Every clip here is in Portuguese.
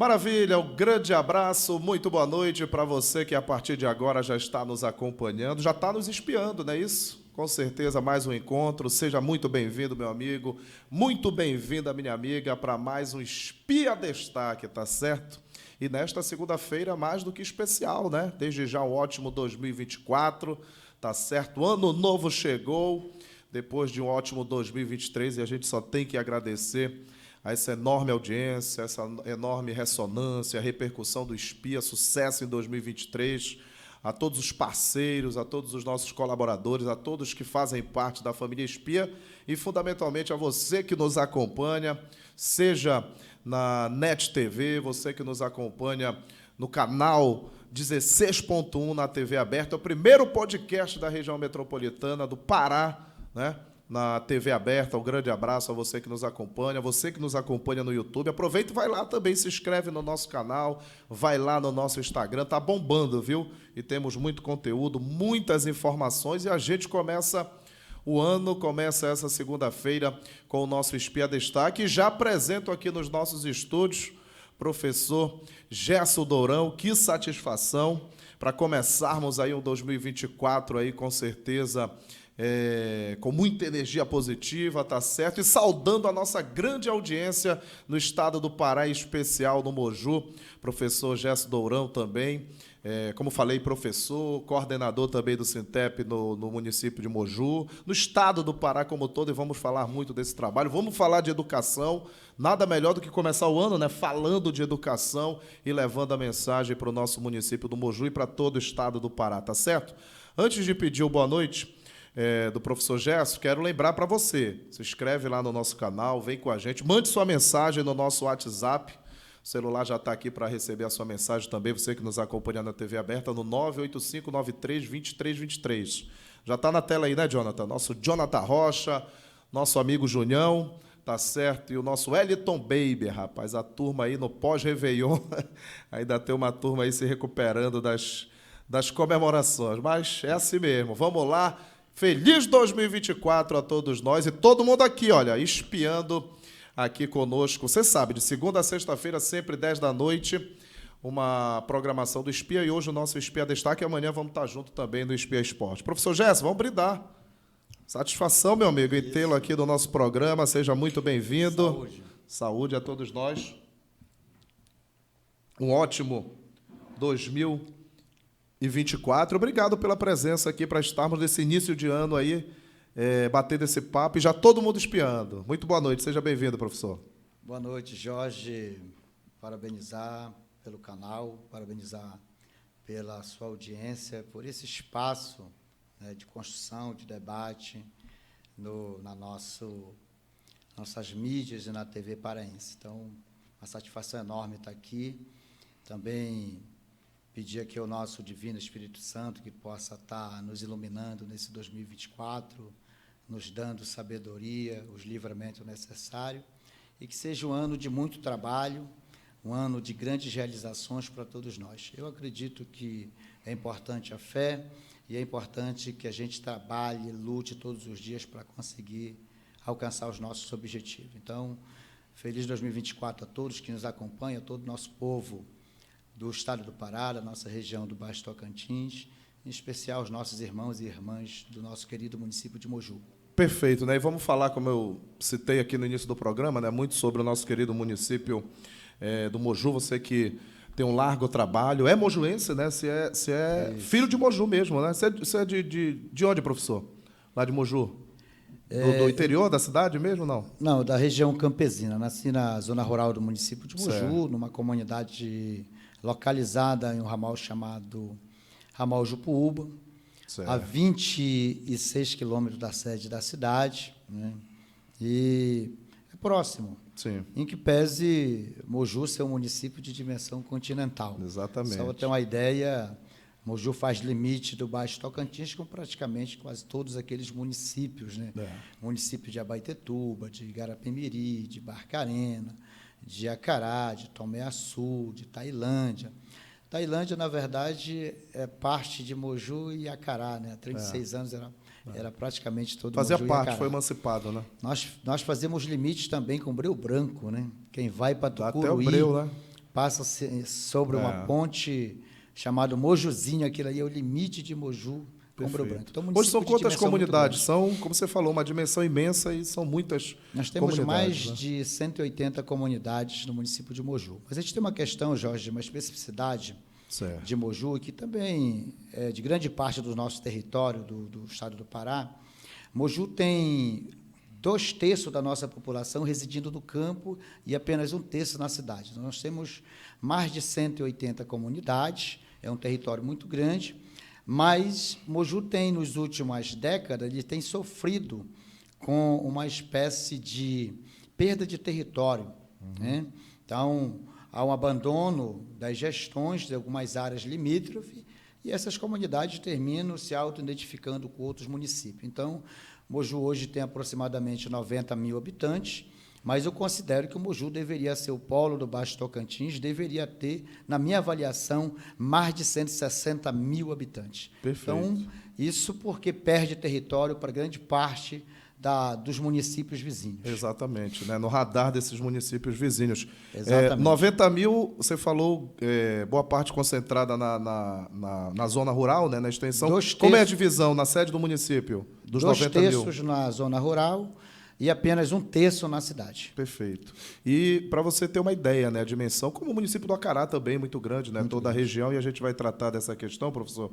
Maravilha, um grande abraço, muito boa noite para você que a partir de agora já está nos acompanhando, já está nos espiando, não é isso? Com certeza, mais um encontro. Seja muito bem-vindo, meu amigo, muito bem-vinda, minha amiga, para mais um Espia Destaque, tá certo? E nesta segunda-feira, mais do que especial, né? Desde já um ótimo 2024, tá certo? Ano novo chegou, depois de um ótimo 2023, e a gente só tem que agradecer a essa enorme audiência, essa enorme ressonância, a repercussão do Espia, sucesso em 2023, a todos os parceiros, a todos os nossos colaboradores, a todos que fazem parte da família Espia e, fundamentalmente, a você que nos acompanha, seja na NET TV, você que nos acompanha no canal 16.1 na TV aberta, é o primeiro podcast da região metropolitana do Pará, né? Na TV aberta, um grande abraço a você que nos acompanha, você que nos acompanha no YouTube. Aproveita e vai lá também, se inscreve no nosso canal, vai lá no nosso Instagram, tá bombando, viu? E temos muito conteúdo, muitas informações e a gente começa o ano, começa essa segunda-feira com o nosso Espia Destaque. E já apresento aqui nos nossos estúdios professor Gerson Dourão. Que satisfação para começarmos aí um 2024 aí com certeza com muita energia positiva, tá certo? E saudando a nossa grande audiência no estado do Pará, em especial no Moju, professor Gerson Dourão também, como falei, professor, coordenador também do Sintep no município de Moju, no estado do Pará como todo, e vamos falar muito desse trabalho. Vamos falar de educação, nada melhor do que começar o ano, né, falando de educação e levando a mensagem para o nosso município do Moju e para todo o estado do Pará, tá certo? Antes de pedir o boa noite do professor Gerson, quero lembrar para você, se inscreve lá no nosso canal, vem com a gente, mande sua mensagem no nosso WhatsApp, o celular já está aqui para receber a sua mensagem também, você que nos acompanha na TV aberta, no 985932323. Já está na tela aí, né, Jonathan? Nosso Jonathan Rocha, nosso amigo Junião, tá certo? E o nosso Wellington Baby, rapaz, a turma aí no pós-Réveillon, ainda tem uma turma aí se recuperando das comemorações, mas é assim mesmo, vamos lá. Feliz 2024 a todos nós e todo mundo aqui, olha, espiando aqui conosco. Você sabe, de segunda a sexta-feira, sempre 10 da noite, uma programação do Espia. E hoje o nosso Espia Destaque. E amanhã vamos estar junto também no Espia Esporte. Professor Gerson, vamos brindar. Satisfação, meu amigo, em tê-lo aqui no nosso programa. Seja muito bem-vindo. Saúde. Saúde a todos nós. Um ótimo 2024. Obrigado pela presença aqui para estarmos nesse início de ano aí, batendo esse papo e já todo mundo espiando. Muito boa noite, seja bem-vindo, professor. Boa noite, Jorge. Parabenizar pelo canal, parabenizar pela sua audiência, por esse espaço, né, de construção, de debate nossas mídias e na TV paraense. Então, uma satisfação enorme estar aqui. Também pedir aqui ao nosso Divino Espírito Santo que possa estar nos iluminando nesse 2024, nos dando sabedoria, os livramentos necessários, e que seja um ano de muito trabalho, um ano de grandes realizações para todos nós. Eu acredito que é importante a fé e é importante que a gente trabalhe, lute todos os dias para conseguir alcançar os nossos objetivos. Então, feliz 2024 a todos que nos acompanham, a todo o nosso povo do estado do Pará, da nossa região do Baixo Tocantins, em especial os nossos irmãos e irmãs do nosso querido município de Moju. Perfeito, né? E vamos falar, como eu citei aqui no início do programa, né, muito sobre o nosso querido município do Moju, você que tem um largo trabalho, é mojuense, né? Você é filho de Moju mesmo, né? Você é de onde, professor? Lá de Moju? Do interior da cidade mesmo, não? Não, da região campesina. Nasci na zona rural do município de Moju, certo, numa comunidade localizada em um ramal chamado Ramal Jupuúba, certo, a 26 quilômetros da sede da cidade, né? E é próximo. Sim. Em que pese Moju ser um município de dimensão continental. Exatamente. Só para ter uma ideia, Moju faz limite do Baixo Tocantins com praticamente quase todos aqueles municípios, né? Município de Abaetetuba, de Igarapé-Miri, de Barcarena, de Acará, de Tomé-Açu, de Tailândia. Tailândia, na verdade, é parte de Moju e Acará, né? Há 36 anos era praticamente todo Fazia Moju parte, e Acará. foi emancipado, né? Nós fazemos limites também com Breu Branco, né? Quem vai para Tucuruí, até o Breu, né? passa sobre uma ponte chamada Mojuzinho, aquilo aí é o limite de Moju com Ouro Branco. Então, hoje são quantas comunidades? São, como você falou, uma dimensão imensa e são muitas comunidades. Nós temos mais de 180 comunidades no município de Moju. Mas a gente tem uma questão, Jorge, de uma especificidade de Moju, que também é de grande parte do nosso território, do estado do Pará. Moju tem 2/3 da nossa população residindo no campo e apenas 1/3 na cidade. Então, nós temos mais de 180 comunidades, é um território muito grande, mas Moju tem, nas últimas décadas, ele tem sofrido com uma espécie de perda de território. Né? Então, há um abandono das gestões de algumas áreas limítrofes e essas comunidades terminam se auto-identificando com outros municípios. Então, Moju hoje tem aproximadamente 90 mil habitantes, mas eu considero que o Moju deveria ser o polo do Baixo Tocantins, deveria ter, na minha avaliação, mais de 160 mil habitantes. Perfeito. Então, isso porque perde território para grande parte dos municípios vizinhos. Exatamente, né? No radar desses municípios vizinhos. Exatamente. 90 mil, você falou, boa parte concentrada na zona rural, né? Na extensão. Como é a divisão na sede do município dos 90 mil? 2/3 na zona rural e apenas 1/3 na cidade. Perfeito. E para você ter uma ideia, né, a dimensão, como o município do Acará também é muito grande, né, toda a região, e a gente vai tratar dessa questão, professor.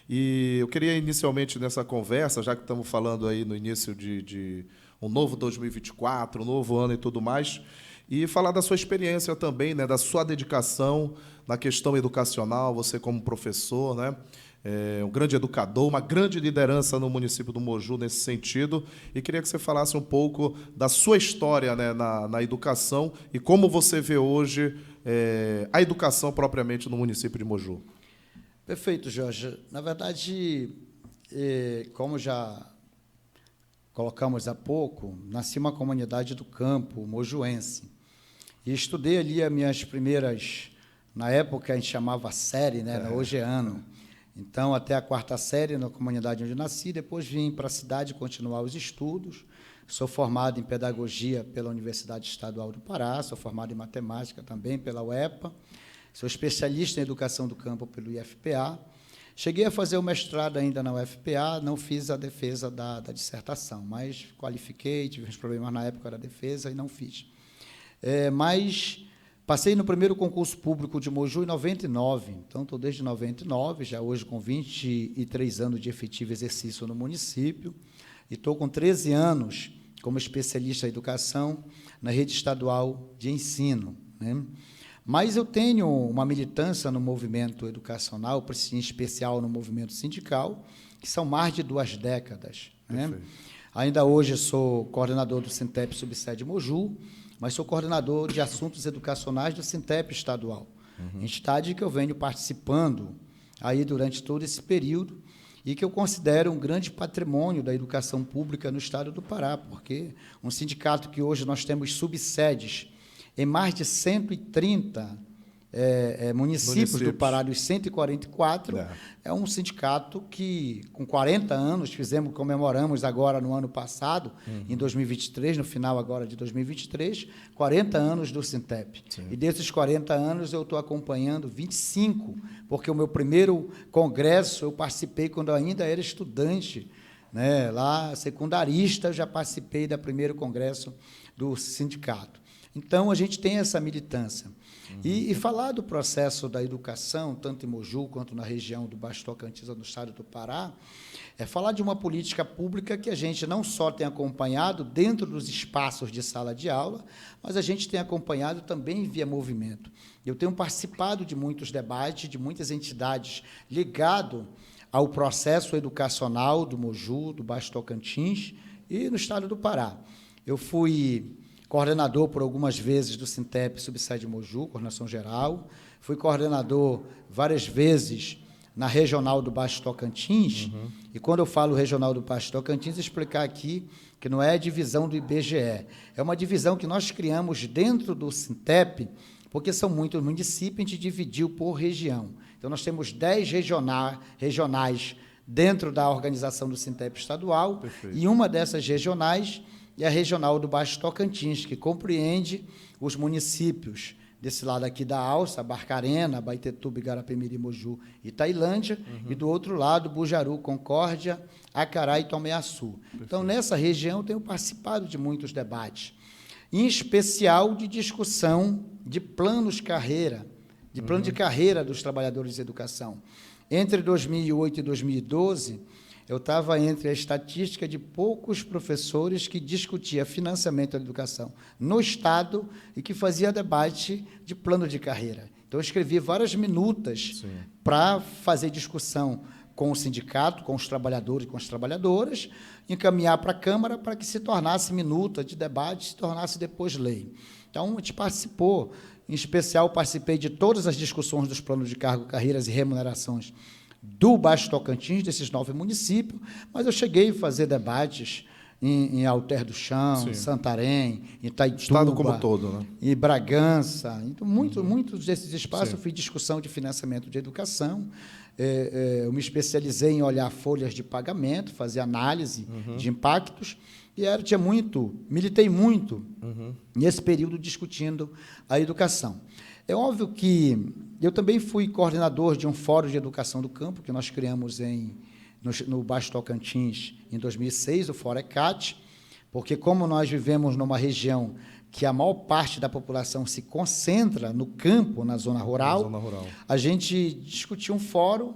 E eu queria inicialmente nessa conversa, já que estamos falando aí no início de um novo 2024, um novo ano e tudo mais, e falar da sua experiência também, né, da sua dedicação na questão educacional, você como professor, né, um grande educador, uma grande liderança no município do Moju nesse sentido, e queria que você falasse um pouco da sua história, né, na educação e como você vê hoje a educação propriamente no município de Moju. Perfeito, Jorge. Na verdade, como já colocamos há pouco, nasci uma comunidade do campo, mojuense, e estudei ali as minhas primeiras, na época a gente chamava série, né, hoje é ano. Então, até a 4ª série na comunidade onde nasci, depois vim para a cidade continuar os estudos. Sou formado em pedagogia pela Universidade Estadual do Pará, sou formado em matemática também pela UEPA, sou especialista em educação do campo pelo IFPA. Cheguei a fazer o mestrado ainda na UFPA, não fiz a defesa da dissertação, mas qualifiquei, tive uns problemas na época da defesa e não fiz. Mas passei no primeiro concurso público de Moju em 99, então estou desde 99, já hoje com 23 anos de efetivo exercício no município, e estou com 13 anos como especialista em educação na rede estadual de ensino, né? Mas eu tenho uma militância no movimento educacional, em especial no movimento sindical, que são mais de 2 décadas. Né? Ainda hoje sou coordenador do Sintep Subsede Moju, mas sou coordenador de assuntos educacionais do Sintep estadual, entidade que eu venho participando aí durante todo esse período e que eu considero um grande patrimônio da educação pública no estado do Pará, porque um sindicato que hoje nós temos subsedes em mais de 130 municípios do Pará, dos 144, é um sindicato que, com 40 anos, comemoramos agora no ano passado, em 2023, no final agora de 2023, 40 anos do Sintep. Sim. E desses 40 anos eu estou acompanhando 25, porque o meu primeiro congresso eu participei quando eu ainda era estudante, né, lá secundarista, eu já participei do primeiro congresso do sindicato. Então, a gente tem essa militância. E falar do processo da educação, tanto em Moju quanto na região do Baixo Tocantins, no estado do Pará, é falar de uma política pública que a gente não só tem acompanhado dentro dos espaços de sala de aula, mas a gente tem acompanhado também via movimento. Eu tenho participado de muitos debates, de muitas entidades ligadas ao processo educacional do Moju, do Baixo Tocantins e no estado do Pará. Eu fui coordenador por algumas vezes do Sintep Subsede Moju, coordenação geral. Fui coordenador várias vezes na Regional do Baixo Tocantins. E quando eu falo Regional do Baixo Tocantins, explicar aqui que não é a divisão do IBGE, é uma divisão que nós criamos dentro do Sintep, porque são muitos municípios, a gente dividiu por região. Então, nós temos 10 regionais dentro da organização do Sintep estadual. Perfeito. E uma dessas regionais é a Regional do Baixo Tocantins, que compreende os municípios desse lado aqui da alça, Barcarena, Baitetuba, Igarapé-Miri, Moju e Tailândia, e do outro lado, Bujaru, Concórdia, Acará e Tomé-Açu. Então, nessa região, eu tenho participado de muitos debates, em especial de discussão de planos de carreira, de plano de carreira dos trabalhadores de educação. Entre 2008 e 2012, eu estava entre a estatística de poucos professores que discutia financiamento da educação no Estado e que fazia debate de plano de carreira. Então, eu escrevi várias minutas para fazer discussão com o sindicato, com os trabalhadores e com as trabalhadoras, encaminhar para a Câmara para que se tornasse minuta de debate, se tornasse depois lei. Então, a gente participou, em especial, participei de todas as discussões dos planos de cargo, carreiras e remunerações do Baixo Tocantins, desses 9 municípios, mas eu cheguei a fazer debates em Alter do Chão, em Santarém, em Itaituba, Estado como todo, né? em Bragança. Então, muitos desses espaços eu fiz discussão de financiamento de educação. Eu me especializei em olhar folhas de pagamento, fazer análise de impactos, e militei muito nesse período discutindo a educação. É óbvio que eu também fui coordenador de um fórum de educação do campo, que nós criamos no Baixo Tocantins em 2006, o Fórum ECAT, porque como nós vivemos numa região que a maior parte da população se concentra no campo, na zona rural, a gente discutiu um fórum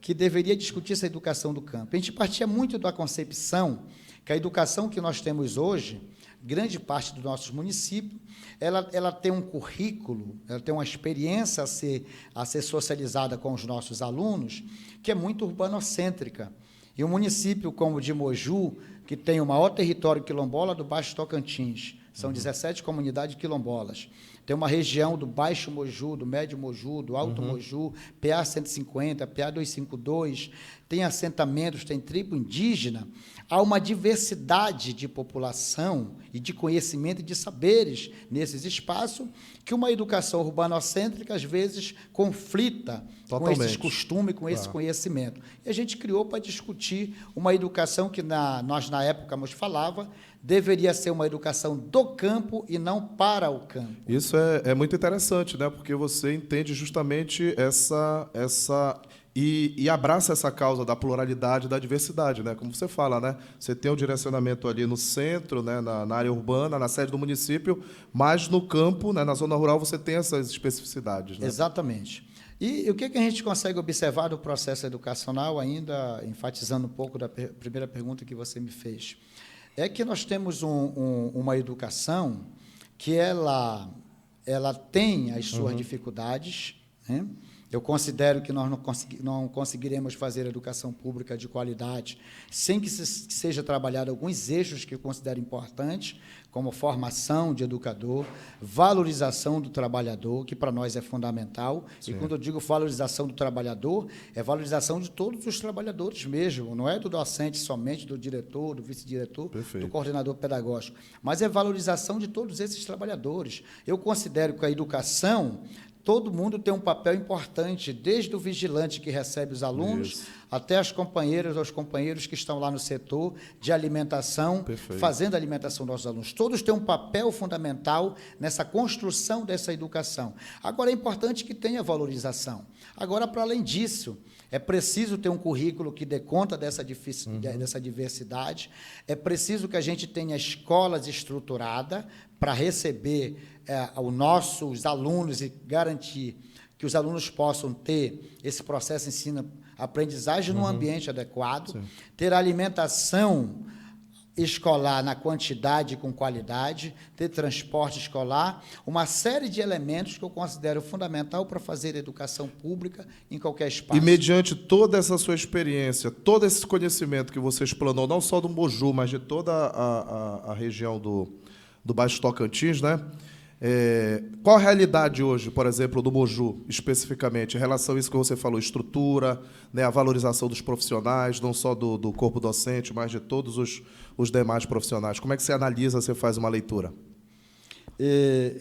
que deveria discutir essa educação do campo. A gente partia muito da concepção que a educação que nós temos hoje, grande parte dos nossos municípios, ela tem um currículo, ela tem uma experiência a ser socializada com os nossos alunos, que é muito urbanocêntrica. E um município como o de Moju, que tem o maior território quilombola do Baixo Tocantins, são 17 comunidades quilombolas. Tem uma região do Baixo Moju, do Médio Moju, do Alto Moju, PA 150, PA 252, tem assentamentos, tem tribo indígena. Há uma diversidade de população e de conhecimento e de saberes nesses espaços que uma educação urbanocêntrica, às vezes, conflita com esses costumes, com esse conhecimento. E a gente criou para discutir uma educação que nós, na época, falava, deveria ser uma educação do campo e não para o campo. Isso é muito interessante, né? Porque você entende justamente e abraça essa causa da pluralidade, da diversidade, né? Como você fala, né? Você tem um direcionamento ali no centro, né? na área urbana, na sede do município, mas no campo, né? Na zona rural, você tem essas especificidades, né? Exatamente. E o que a gente consegue observar do processo educacional, ainda enfatizando um pouco da primeira pergunta que você me fez, é que nós temos uma educação que ela tem as suas dificuldades, né? Eu considero que nós não conseguiremos fazer educação pública de qualidade sem que seja trabalhado alguns eixos que eu considero importantes, como formação de educador, valorização do trabalhador, que para nós é fundamental. Sim. E quando eu digo valorização do trabalhador, é valorização de todos os trabalhadores mesmo, não é do docente somente, do diretor, do vice-diretor, do coordenador pedagógico, mas é valorização de todos esses trabalhadores. Eu considero que a educação, todo mundo tem um papel importante, desde o vigilante que recebe os alunos, até as companheiras ou os companheiros que estão lá no setor de alimentação, fazendo a alimentação dos nossos alunos. Todos têm um papel fundamental nessa construção dessa educação. Agora, é importante que tenha valorização. Agora, para além disso, é preciso ter um currículo que dê conta dessa diversidade, é preciso que a gente tenha escolas estruturadas para receber os nossos alunos e garantir que os alunos possam ter esse processo de ensino-aprendizagem num ambiente adequado, ter alimentação escolar na quantidade e com qualidade, ter transporte escolar, uma série de elementos que eu considero fundamental para fazer educação pública em qualquer espaço. E mediante toda essa sua experiência, todo esse conhecimento que você explanou, não só do Moju, mas de toda a região do Baixo Tocantins, né? Qual a realidade hoje, por exemplo, do Moju, especificamente, em relação a isso que você falou, estrutura, né, a valorização dos profissionais, não só do corpo docente, mas de todos os demais profissionais? Como é que você analisa, você faz uma leitura?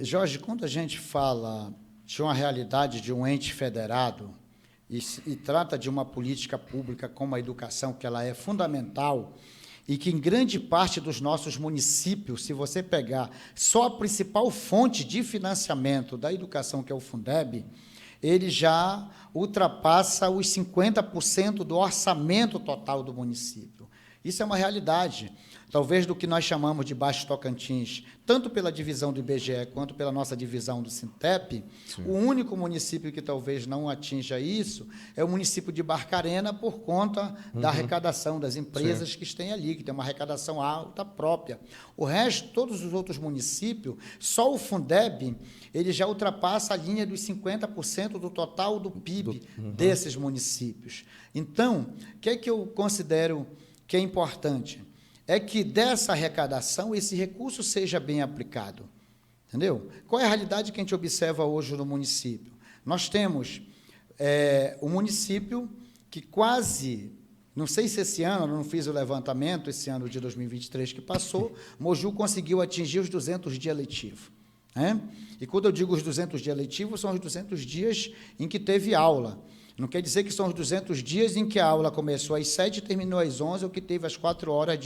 Jorge, quando a gente fala de uma realidade de um ente federado e trata de uma política pública como a educação, que ela é fundamental, e que em grande parte dos nossos municípios, se você pegar só a principal fonte de financiamento da educação, que é o Fundeb, ele já ultrapassa os 50% do orçamento total do município. Isso é uma realidade. Talvez do que nós chamamos de Baixo Tocantins, tanto pela divisão do IBGE quanto pela nossa divisão do Sintep, sim, o único município que talvez não atinja isso é o município de Barcarena, por conta da arrecadação das empresas, sim, que têm ali, que tem uma arrecadação alta própria. O resto, todos os outros municípios, só o Fundeb, ele já ultrapassa a linha dos 50% do total do PIB desses municípios. Então, o que é que eu considero que é importante? É que dessa arrecadação esse recurso seja bem aplicado. Entendeu? Qual é a realidade que a gente observa hoje no município? Nós temos um município que quase, não sei se esse ano, eu não fiz o levantamento, esse ano de 2023 que passou, Moju conseguiu atingir os 200 dias letivos. Né? E quando eu digo os 200 dias letivos, são os 200 dias em que teve aula. Não quer dizer que são os 200 dias em que a aula começou às 7 e terminou às 11, ou que teve as 4 horas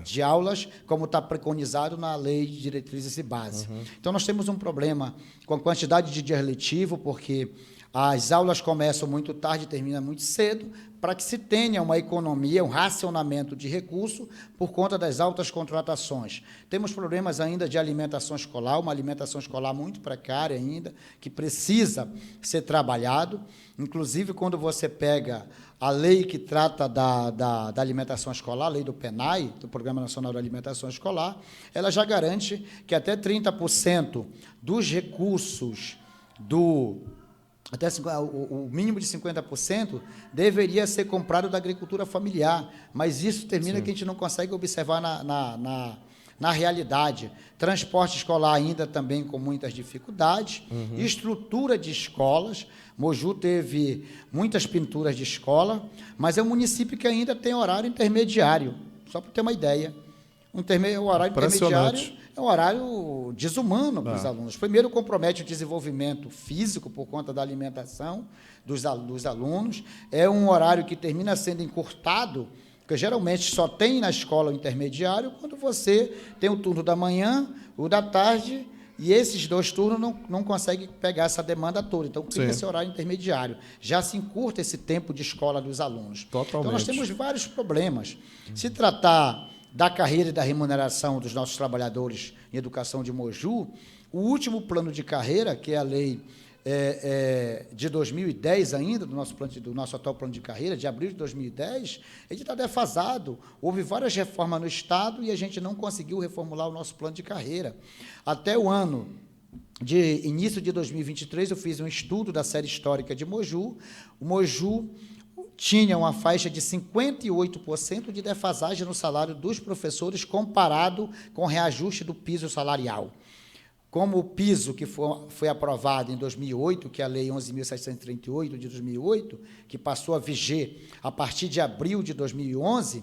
de aulas, como está preconizado na Lei de Diretrizes e Base. Então, nós temos um problema com a quantidade de dias letivo, porque as aulas começam muito tarde e terminam muito cedo, para que se tenha uma economia, um racionamento de recurso por conta das altas contratações. Temos problemas ainda de alimentação escolar, uma alimentação escolar muito precária ainda, que precisa ser trabalhado. Inclusive, quando você pega a lei que trata da alimentação escolar, a lei do PNAE, do Programa Nacional de Alimentação Escolar, ela já garante que até 30% dos recursos até o mínimo de 50% deveria ser comprado da agricultura familiar, mas isso termina, sim, que a gente não consegue observar na realidade. Transporte escolar ainda também com muitas dificuldades, estrutura de escolas. Moju teve muitas pinturas de escola, mas é um município que ainda tem horário intermediário, só para ter uma ideia. O horário intermediário é um horário desumano para os alunos. Primeiro, compromete o desenvolvimento físico por conta da alimentação dos alunos. É um horário que termina sendo encurtado, porque geralmente só tem na escola o intermediário quando você tem o turno da manhã, o da tarde, e esses 2 turnos não conseguem pegar essa demanda toda. Então, cria esse horário intermediário. Já se encurta esse tempo de escola dos alunos. Totalmente. Então, nós temos vários problemas. Se tratar da carreira e da remuneração dos nossos trabalhadores em educação de Moju, o último plano de carreira, que é a lei de 2010 ainda, do nosso atual plano de carreira, de abril de 2010, ele está defasado. Houve várias reformas no Estado e a gente não conseguiu reformular o nosso plano de carreira. Até o ano de início de 2023, eu fiz um estudo da série histórica de Moju. O Moju tinha uma faixa de 58% de defasagem no salário dos professores comparado com o reajuste do piso salarial. Como o piso que foi aprovado em 2008, que é a Lei 11.738 de 2008, que passou a viger a partir de abril de 2011,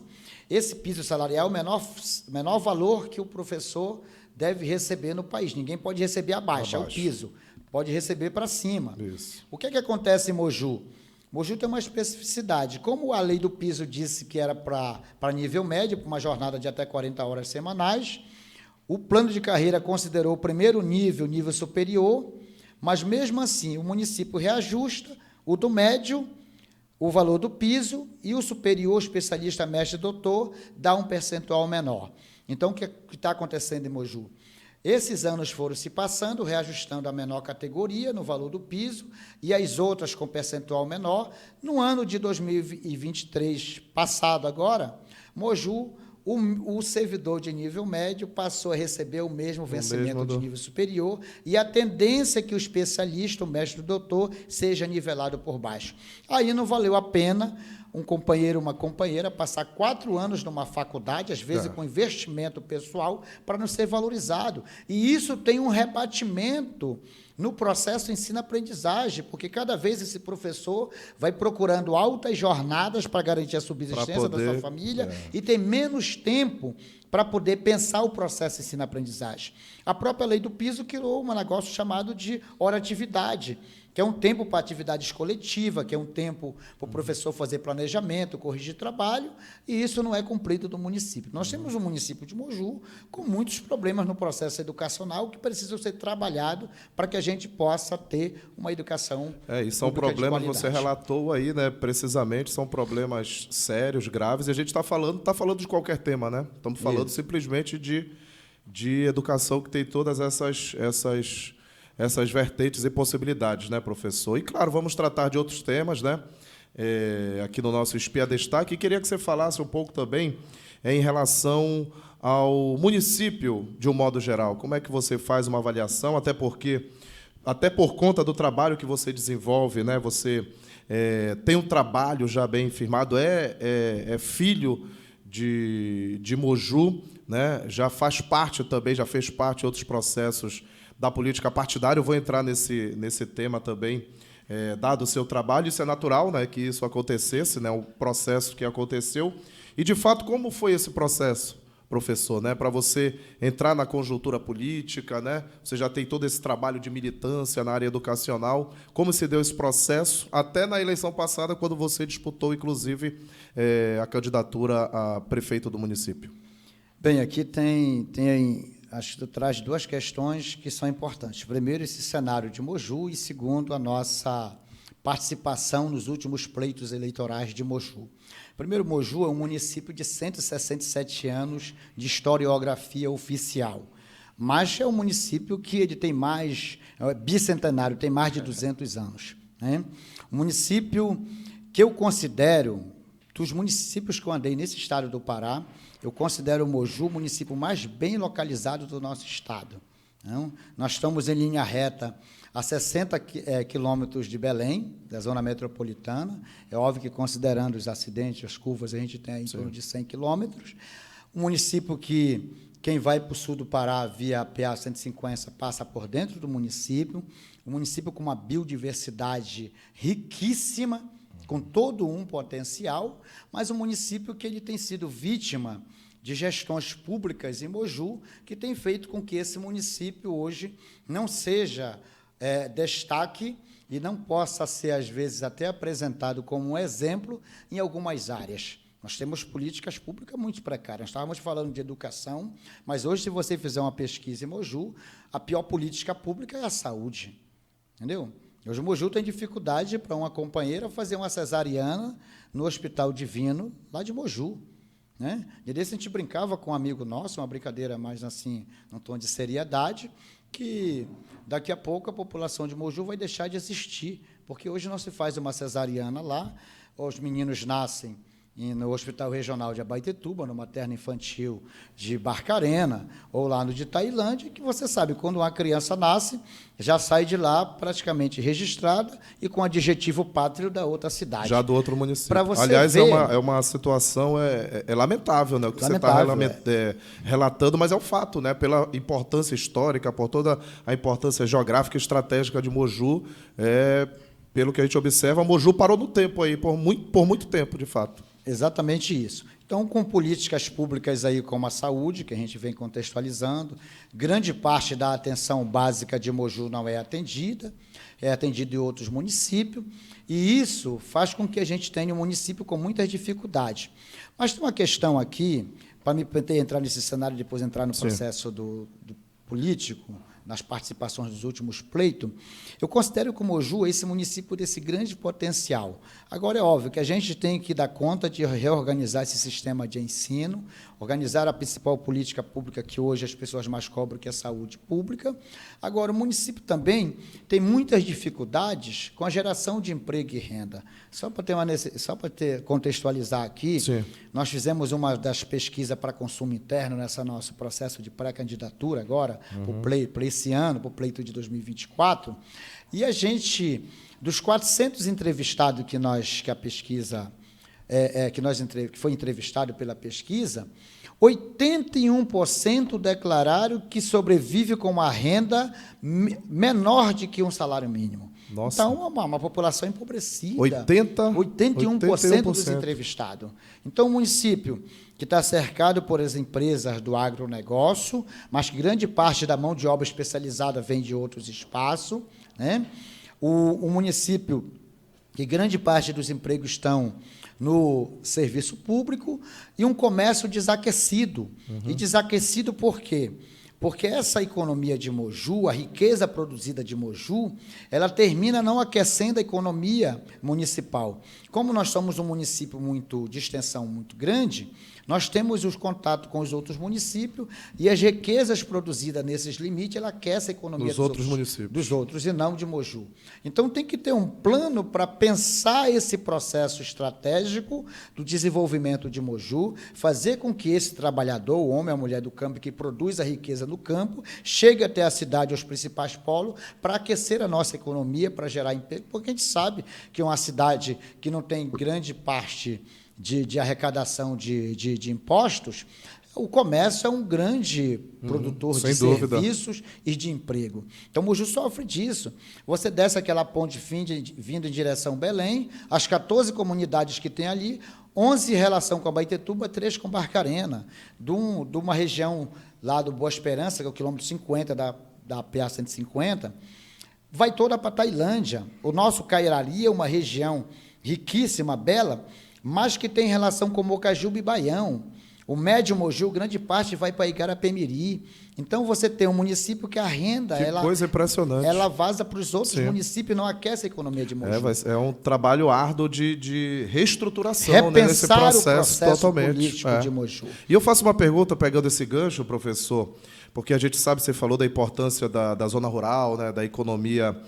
esse piso salarial é o menor valor que o professor deve receber no país. Ninguém pode receber abaixo, é o piso. Pode receber para cima. Isso. O que acontece em Moju? Moju tem uma especificidade. Como a lei do piso disse que era para nível médio, para uma jornada de até 40 horas semanais, o plano de carreira considerou o primeiro nível superior, mas, mesmo assim, o município reajusta o do médio, o valor do piso, e o superior, especialista, mestre, doutor, dá um percentual menor. Então, o que está acontecendo em Moju? Esses anos foram se passando, reajustando a menor categoria no valor do piso e as outras com percentual menor. No ano de 2023, passado agora, Moju, o servidor de nível médio passou a receber o mesmo vencimento de nível superior, e a tendência é que o especialista, o mestre, o doutor, seja nivelado por baixo. Aí não valeu a pena um companheiro, uma companheira, passar 4 anos numa faculdade, às vezes com investimento pessoal, para não ser valorizado. E isso tem um rebatimento no processo ensino-aprendizagem, porque cada vez esse professor vai procurando altas jornadas para garantir a subsistência da sua família e tem menos tempo para poder pensar o processo de ensino-aprendizagem. A própria lei do piso criou um negócio chamado de hora-atividade, que é um tempo para atividades coletivas, que é um tempo para o professor fazer planejamento, corrigir trabalho, e isso não é cumprido do município. Nós temos um município de Moju com muitos problemas no processo educacional que precisam ser trabalhados para que a gente possa ter uma educação e são problemas, você relatou aí, né, precisamente, são problemas sérios, graves, e a gente está falando de qualquer tema, né? Estamos falando simplesmente de educação que tem todas essas vertentes e possibilidades, né, professor? E, claro, vamos tratar de outros temas, né, aqui no nosso Espia Destaque. E queria que você falasse um pouco também em relação ao município, de um modo geral. Como é que você faz uma avaliação, até por conta do trabalho que você desenvolve, né, você tem um trabalho já bem firmado, é filho de Moju, né, já faz parte também, já fez parte de outros processos da política partidária. Eu vou entrar nesse tema também, dado o seu trabalho. Isso é natural, né, que isso acontecesse, né, o processo que aconteceu. E, de fato, como foi esse processo, professor, né, para você entrar na conjuntura política, né? Você já tem todo esse trabalho de militância na área educacional. Como se deu esse processo, até na eleição passada, quando você disputou, inclusive, a candidatura a prefeito do município? Bem, aqui tem acho que traz duas questões que são importantes. Primeiro, esse cenário de Moju, e segundo, a nossa participação nos últimos pleitos eleitorais de Moju. Primeiro, Moju é um município de 167 anos de historiografia oficial, mas é um município que ele tem bicentenário, tem mais de 200 anos. Né? Um município que eu considero, dos municípios que eu andei nesse estado do Pará, eu considero o Moju o município mais bem localizado do nosso estado. Não? Nós estamos em linha reta a 60 quilômetros de Belém, da zona metropolitana. É óbvio que, considerando os acidentes, as curvas, a gente tem em torno de 100 quilômetros. Um município que, quem vai para o sul do Pará via PA 150, passa por dentro do município. Um município com uma biodiversidade riquíssima, com todo um potencial, mas um município que ele tem sido vítima de gestões públicas em Moju, que tem feito com que esse município hoje não seja destaque e não possa ser, às vezes, até apresentado como um exemplo em algumas áreas. Nós temos políticas públicas muito precárias. Nós estávamos falando de educação, mas hoje, se você fizer uma pesquisa em Moju, a pior política pública é a saúde. Entendeu? Hoje, o Moju tem dificuldade para uma companheira fazer uma cesariana no Hospital Divino, lá de Moju. Né? E desse a gente brincava com um amigo nosso, uma brincadeira mais assim, num tom de seriedade, que daqui a pouco a população de Moju vai deixar de existir, porque hoje não se faz uma cesariana lá, os meninos nascem no Hospital Regional de Abaetetuba, no materno infantil de Barcarena, ou lá no de Tailândia, que você sabe, quando uma criança nasce, já sai de lá praticamente registrada e com adjetivo pátrio da outra cidade. Já do outro município. Pra você Aliás, ver, é uma situação lamentável, né, o que você está relatando, mas é um fato, né, pela importância histórica, por toda a importância geográfica e estratégica de Moju, pelo que a gente observa, Moju parou no tempo aí, por muito tempo, de fato. Exatamente isso. Então, com políticas públicas aí como a saúde, que a gente vem contextualizando, grande parte da atenção básica de Moju não é atendida em outros municípios, e isso faz com que a gente tenha um município com muitas dificuldades. Mas tem uma questão aqui, para me entrar nesse cenário e depois entrar no processo do político, nas participações dos últimos pleitos, eu considero que o Moju é esse município desse grande potencial. Agora, é óbvio que a gente tem que dar conta de reorganizar esse sistema de ensino, organizar a principal política pública que hoje as pessoas mais cobram, que é a saúde pública. Agora, o município também tem muitas dificuldades com a geração de emprego e renda. Só para contextualizar aqui, nós fizemos uma das pesquisas para consumo interno nesse nosso processo de pré-candidatura agora, para esse ano, para o pleito de 2024, e a gente, dos 400 entrevistados que a pesquisa que foi entrevistado pela pesquisa, 81% declararam que sobrevive com uma renda menor de que um salário mínimo. Nossa. Então, uma população empobrecida. 81% dos entrevistados. Então, o município que está cercado por as empresas do agronegócio, mas que grande parte da mão de obra especializada vem de outros espaços, né? O município que grande parte dos empregos estão no serviço público e um comércio desaquecido. E desaquecido por quê? Porque essa economia de Moju, a riqueza produzida de Moju, ela termina não aquecendo a economia municipal. Como nós somos um município de extensão muito grande, nós temos os contatos com os outros municípios e as riquezas produzidas nesses limites, ela aquece a economia dos outros municípios. Dos outros, e não de Moju. Então, tem que ter um plano para pensar esse processo estratégico do desenvolvimento de Moju, fazer com que esse trabalhador, o homem ou a mulher do campo, que produz a riqueza no campo, chegue até a cidade, aos principais polos, para aquecer a nossa economia, para gerar emprego, porque a gente sabe que uma cidade que não tem grande parte de arrecadação de impostos, o comércio é um grande produtor de serviços e de emprego. Então, Moju sofre disso. Você desce aquela ponte vindo em direção a Belém, as 14 comunidades que tem ali, 11 em relação com a Baitetuba, 3 com Barcarena, de uma região lá do Boa Esperança, que é o quilômetro 50 da PA 150, vai toda para a Tailândia. O nosso Cairali é uma região riquíssima, bela, mas que tem relação com Mocajuba e Baião. O Médio Moju, grande parte vai para Igarapé-Miri. Então, você tem um município que a renda... coisa impressionante. Ela vaza para os outros municípios e não aquece a economia de Moju. É um trabalho árduo de reestruturação, repensar nesse processo, o processo totalmente político de Moju. E eu faço uma pergunta, pegando esse gancho, professor, porque a gente sabe, você falou da importância da zona rural, né, da economia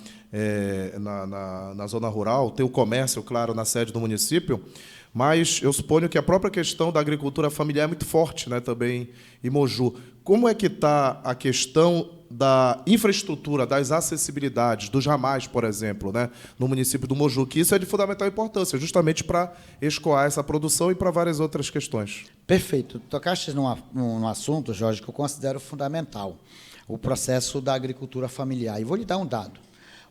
na zona rural, tem o comércio, claro, na sede do município, mas eu suponho que a própria questão da agricultura familiar é muito forte, né, também em Moju. Como é que está a questão da infraestrutura, das acessibilidades, dos ramais, por exemplo, né, no município do Moju, que isso é de fundamental importância, justamente para escoar essa produção e para várias outras questões. Perfeito. Tocaste num assunto, Jorge, que eu considero fundamental, o processo da agricultura familiar. E vou lhe dar um dado.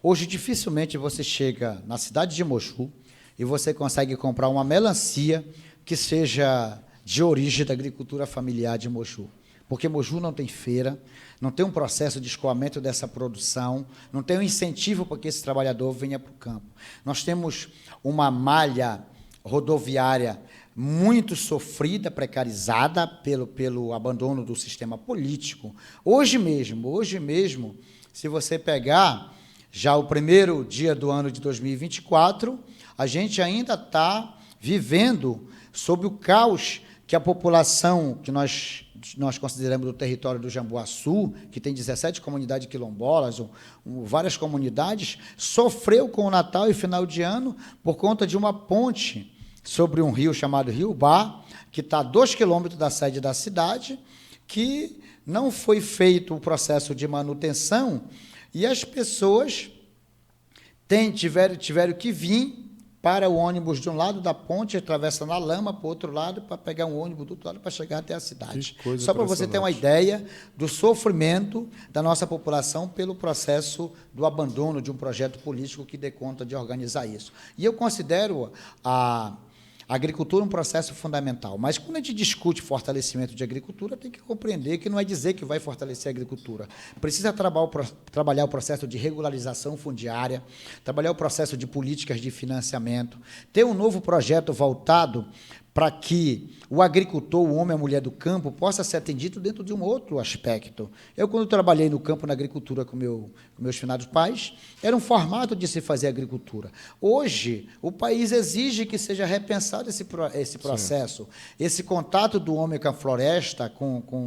Hoje, dificilmente você chega na cidade de Moju e você consegue comprar uma melancia que seja de origem da agricultura familiar de Moju. Porque Moju não tem feira, não tem um processo de escoamento dessa produção, não tem um incentivo para que esse trabalhador venha para o campo. Nós temos uma malha rodoviária muito sofrida, precarizada pelo abandono do sistema político. Hoje mesmo, se você pegar já o primeiro dia do ano de 2024, a gente ainda está vivendo sob o caos que a população que nós consideramos do território do Jambuaçu, que tem 17 comunidades quilombolas, várias comunidades, sofreu com o Natal e final de ano por conta de uma ponte sobre um rio chamado Rio Bar, que está a 2 quilômetros da sede da cidade, que não foi feito o processo de manutenção e as pessoas tiveram que vir para o ônibus de um lado da ponte, atravessando a lama para o outro lado, para pegar um ônibus do outro lado para chegar até a cidade. Só para você ter uma ideia do sofrimento da nossa população pelo processo do abandono de um projeto político que dê conta de organizar isso. E eu considero a agricultura um processo fundamental, mas quando a gente discute fortalecimento de agricultura, tem que compreender que não é dizer que vai fortalecer a agricultura. Precisa trabalhar o processo de regularização fundiária, trabalhar o processo de políticas de financiamento, ter um novo projeto voltado para que o agricultor, o homem e a mulher do campo, possa ser atendido dentro de um outro aspecto. Eu, quando trabalhei no campo, na agricultura com meus finados pais, era um formato de se fazer agricultura. Hoje, o país exige que seja repensado esse processo, sim, esse contato do homem com a floresta,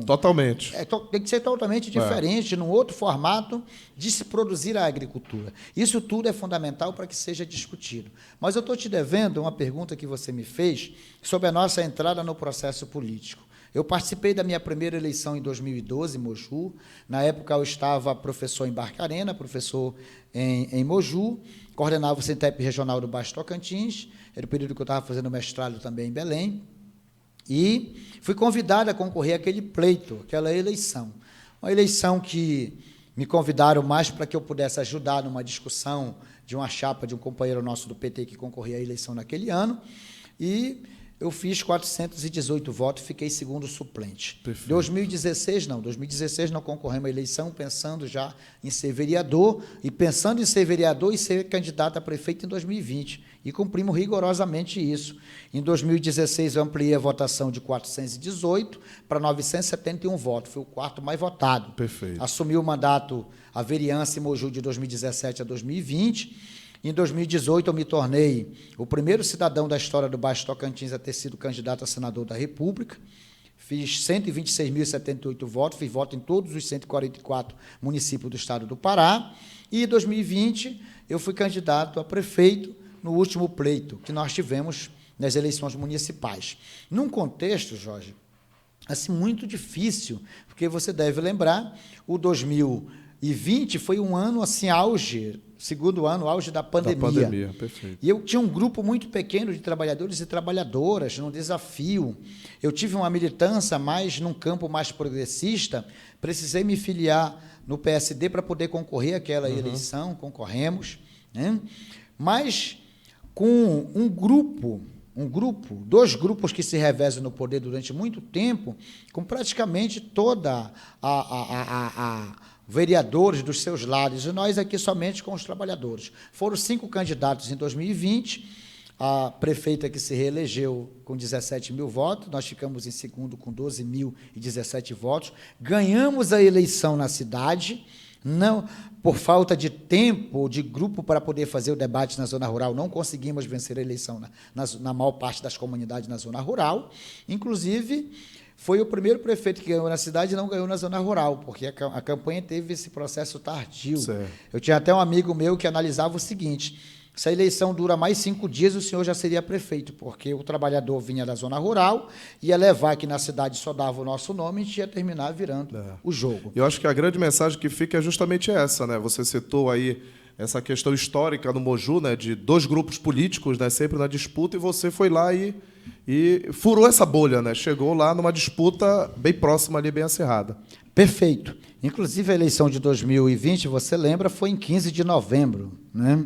Totalmente. Tem que ser totalmente diferente, num outro formato de se produzir a agricultura. Isso tudo é fundamental para que seja discutido. Mas eu estou te devendo uma pergunta que você me fez sobre a nossa entrada no processo político. Eu participei da minha primeira eleição em 2012, em Moju. Na época, eu estava professor em Barcarena, professor em Moju, coordenava o Sintep Regional do Baixo Tocantins, era o período que eu estava fazendo mestrado também em Belém, e fui convidado a concorrer àquele pleito, aquela eleição. Uma eleição que me convidaram mais para que eu pudesse ajudar numa discussão de uma chapa de um companheiro nosso do PT que concorria à eleição naquele ano, e eu fiz 418 votos, fiquei segundo suplente. Perfeito. 2016 não concorremos à eleição, pensando já em ser vereador, e pensando em ser vereador e ser candidato a prefeito em 2020, e cumprimos rigorosamente isso. Em 2016, eu ampliei a votação de 418 para 971 votos, foi o quarto mais votado. Perfeito. Assumi o mandato, a vereança em Moju de 2017 a 2020, em 2018, eu me tornei o primeiro cidadão da história do Baixo Tocantins a ter sido candidato a senador da República. Fiz 126.078 votos, fiz voto em todos os 144 municípios do estado do Pará. E em 2020, eu fui candidato a prefeito no último pleito que nós tivemos nas eleições municipais. Num contexto, Jorge, assim, muito difícil, porque você deve lembrar, o 2020 foi um ano assim, auge, segundo ano, auge da pandemia. Da pandemia, perfeito. E eu tinha um grupo muito pequeno de trabalhadores e trabalhadoras, num desafio. Eu tive uma militância mais num campo mais progressista, precisei me filiar no PSD para poder concorrer àquela eleição, concorremos, né? Mas com dois grupos que se revezam no poder durante muito tempo, com praticamente toda a vereadores dos seus lados, e nós aqui somente com os trabalhadores. Foram 5 candidatos em 2020, a prefeita que se reelegeu com 17 mil votos, nós ficamos em segundo com 12.017 votos, ganhamos a eleição na cidade, não por falta de tempo, de grupo para poder fazer o debate na zona rural, não conseguimos vencer a eleição na maior parte das comunidades na zona rural, inclusive foi o primeiro prefeito que ganhou na cidade e não ganhou na zona rural, porque a campanha teve esse processo tardio. Certo. Eu tinha até um amigo meu que analisava o seguinte: se a eleição dura mais 5 dias, o senhor já seria prefeito, porque o trabalhador vinha da zona rural, ia levar que na cidade só dava o nosso nome e a gente ia terminar virando o jogo. Eu acho que a grande mensagem que fica é justamente essa, né? Você citou aí essa questão histórica no Moju, né, de 2 grupos políticos, né, sempre na disputa, e você foi lá e furou essa bolha, né? Chegou lá numa disputa bem próxima ali, bem acirrada. Perfeito. Inclusive, a eleição de 2020, você lembra, foi em 15 de novembro, né?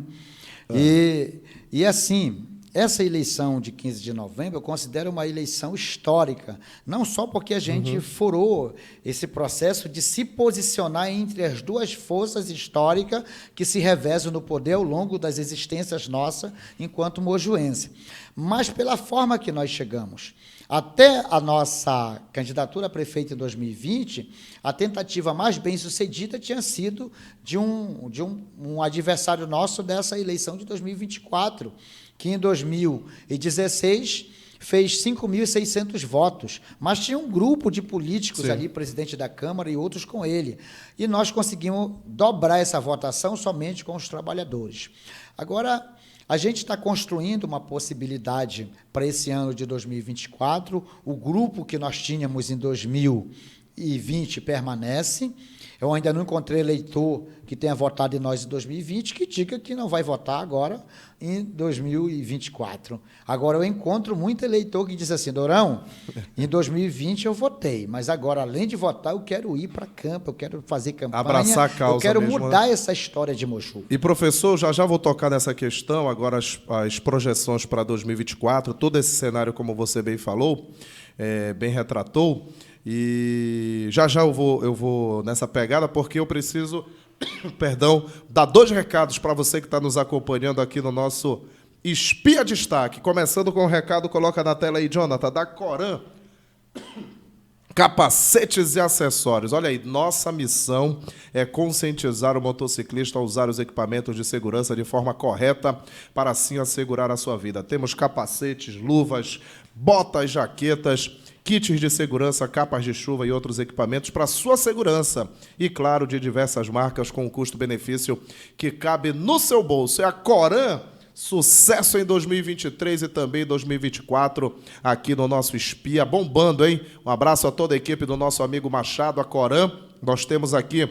E assim, essa eleição de 15 de novembro eu considero uma eleição histórica, não só porque a gente furou esse processo de se posicionar entre as duas forças históricas que se revezam no poder ao longo das existências nossas enquanto mojuense, mas pela forma que nós chegamos. Até a nossa candidatura a prefeito em 2020, a tentativa mais bem-sucedida tinha sido de um adversário nosso dessa eleição de 2024, que em 2016 fez 5.600 votos, mas tinha um grupo de políticos ali, presidente da Câmara e outros com ele, e nós conseguimos dobrar essa votação somente com os trabalhadores. Agora, a gente está construindo uma possibilidade para esse ano de 2024, o grupo que nós tínhamos em 2020 permanece. Eu ainda não encontrei eleitor que tenha votado em nós em 2020 que diga que não vai votar agora em 2024. Agora, eu encontro muito eleitor que diz assim: Dourão, em 2020 eu votei, mas agora, além de votar, eu quero ir para campo, eu quero fazer campanha, abraçar a causa, eu quero mesmo, mudar né? essa história de Moju. E, professor, já vou tocar nessa questão, agora as projeções para 2024, todo esse cenário, como você bem falou, bem retratou, e já eu vou nessa pegada, porque eu preciso, dar 2 recados para você que está nos acompanhando aqui no nosso Espia Destaque. Começando com o recado, coloca na tela aí, Jonathan, da Coran. Capacetes e acessórios. Olha aí, nossa missão é conscientizar o motociclista a usar os equipamentos de segurança de forma correta para assim assegurar a sua vida. Temos capacetes, luvas, botas, jaquetas, kits de segurança, capas de chuva e outros equipamentos para sua segurança. E, claro, de diversas marcas com um custo-benefício que cabe no seu bolso. É a Coran, Sucesso em 2023 e também em 2024 aqui no nosso Espia, bombando, hein? Um abraço a toda a equipe do nosso amigo Machado, a Coran. Nós temos aqui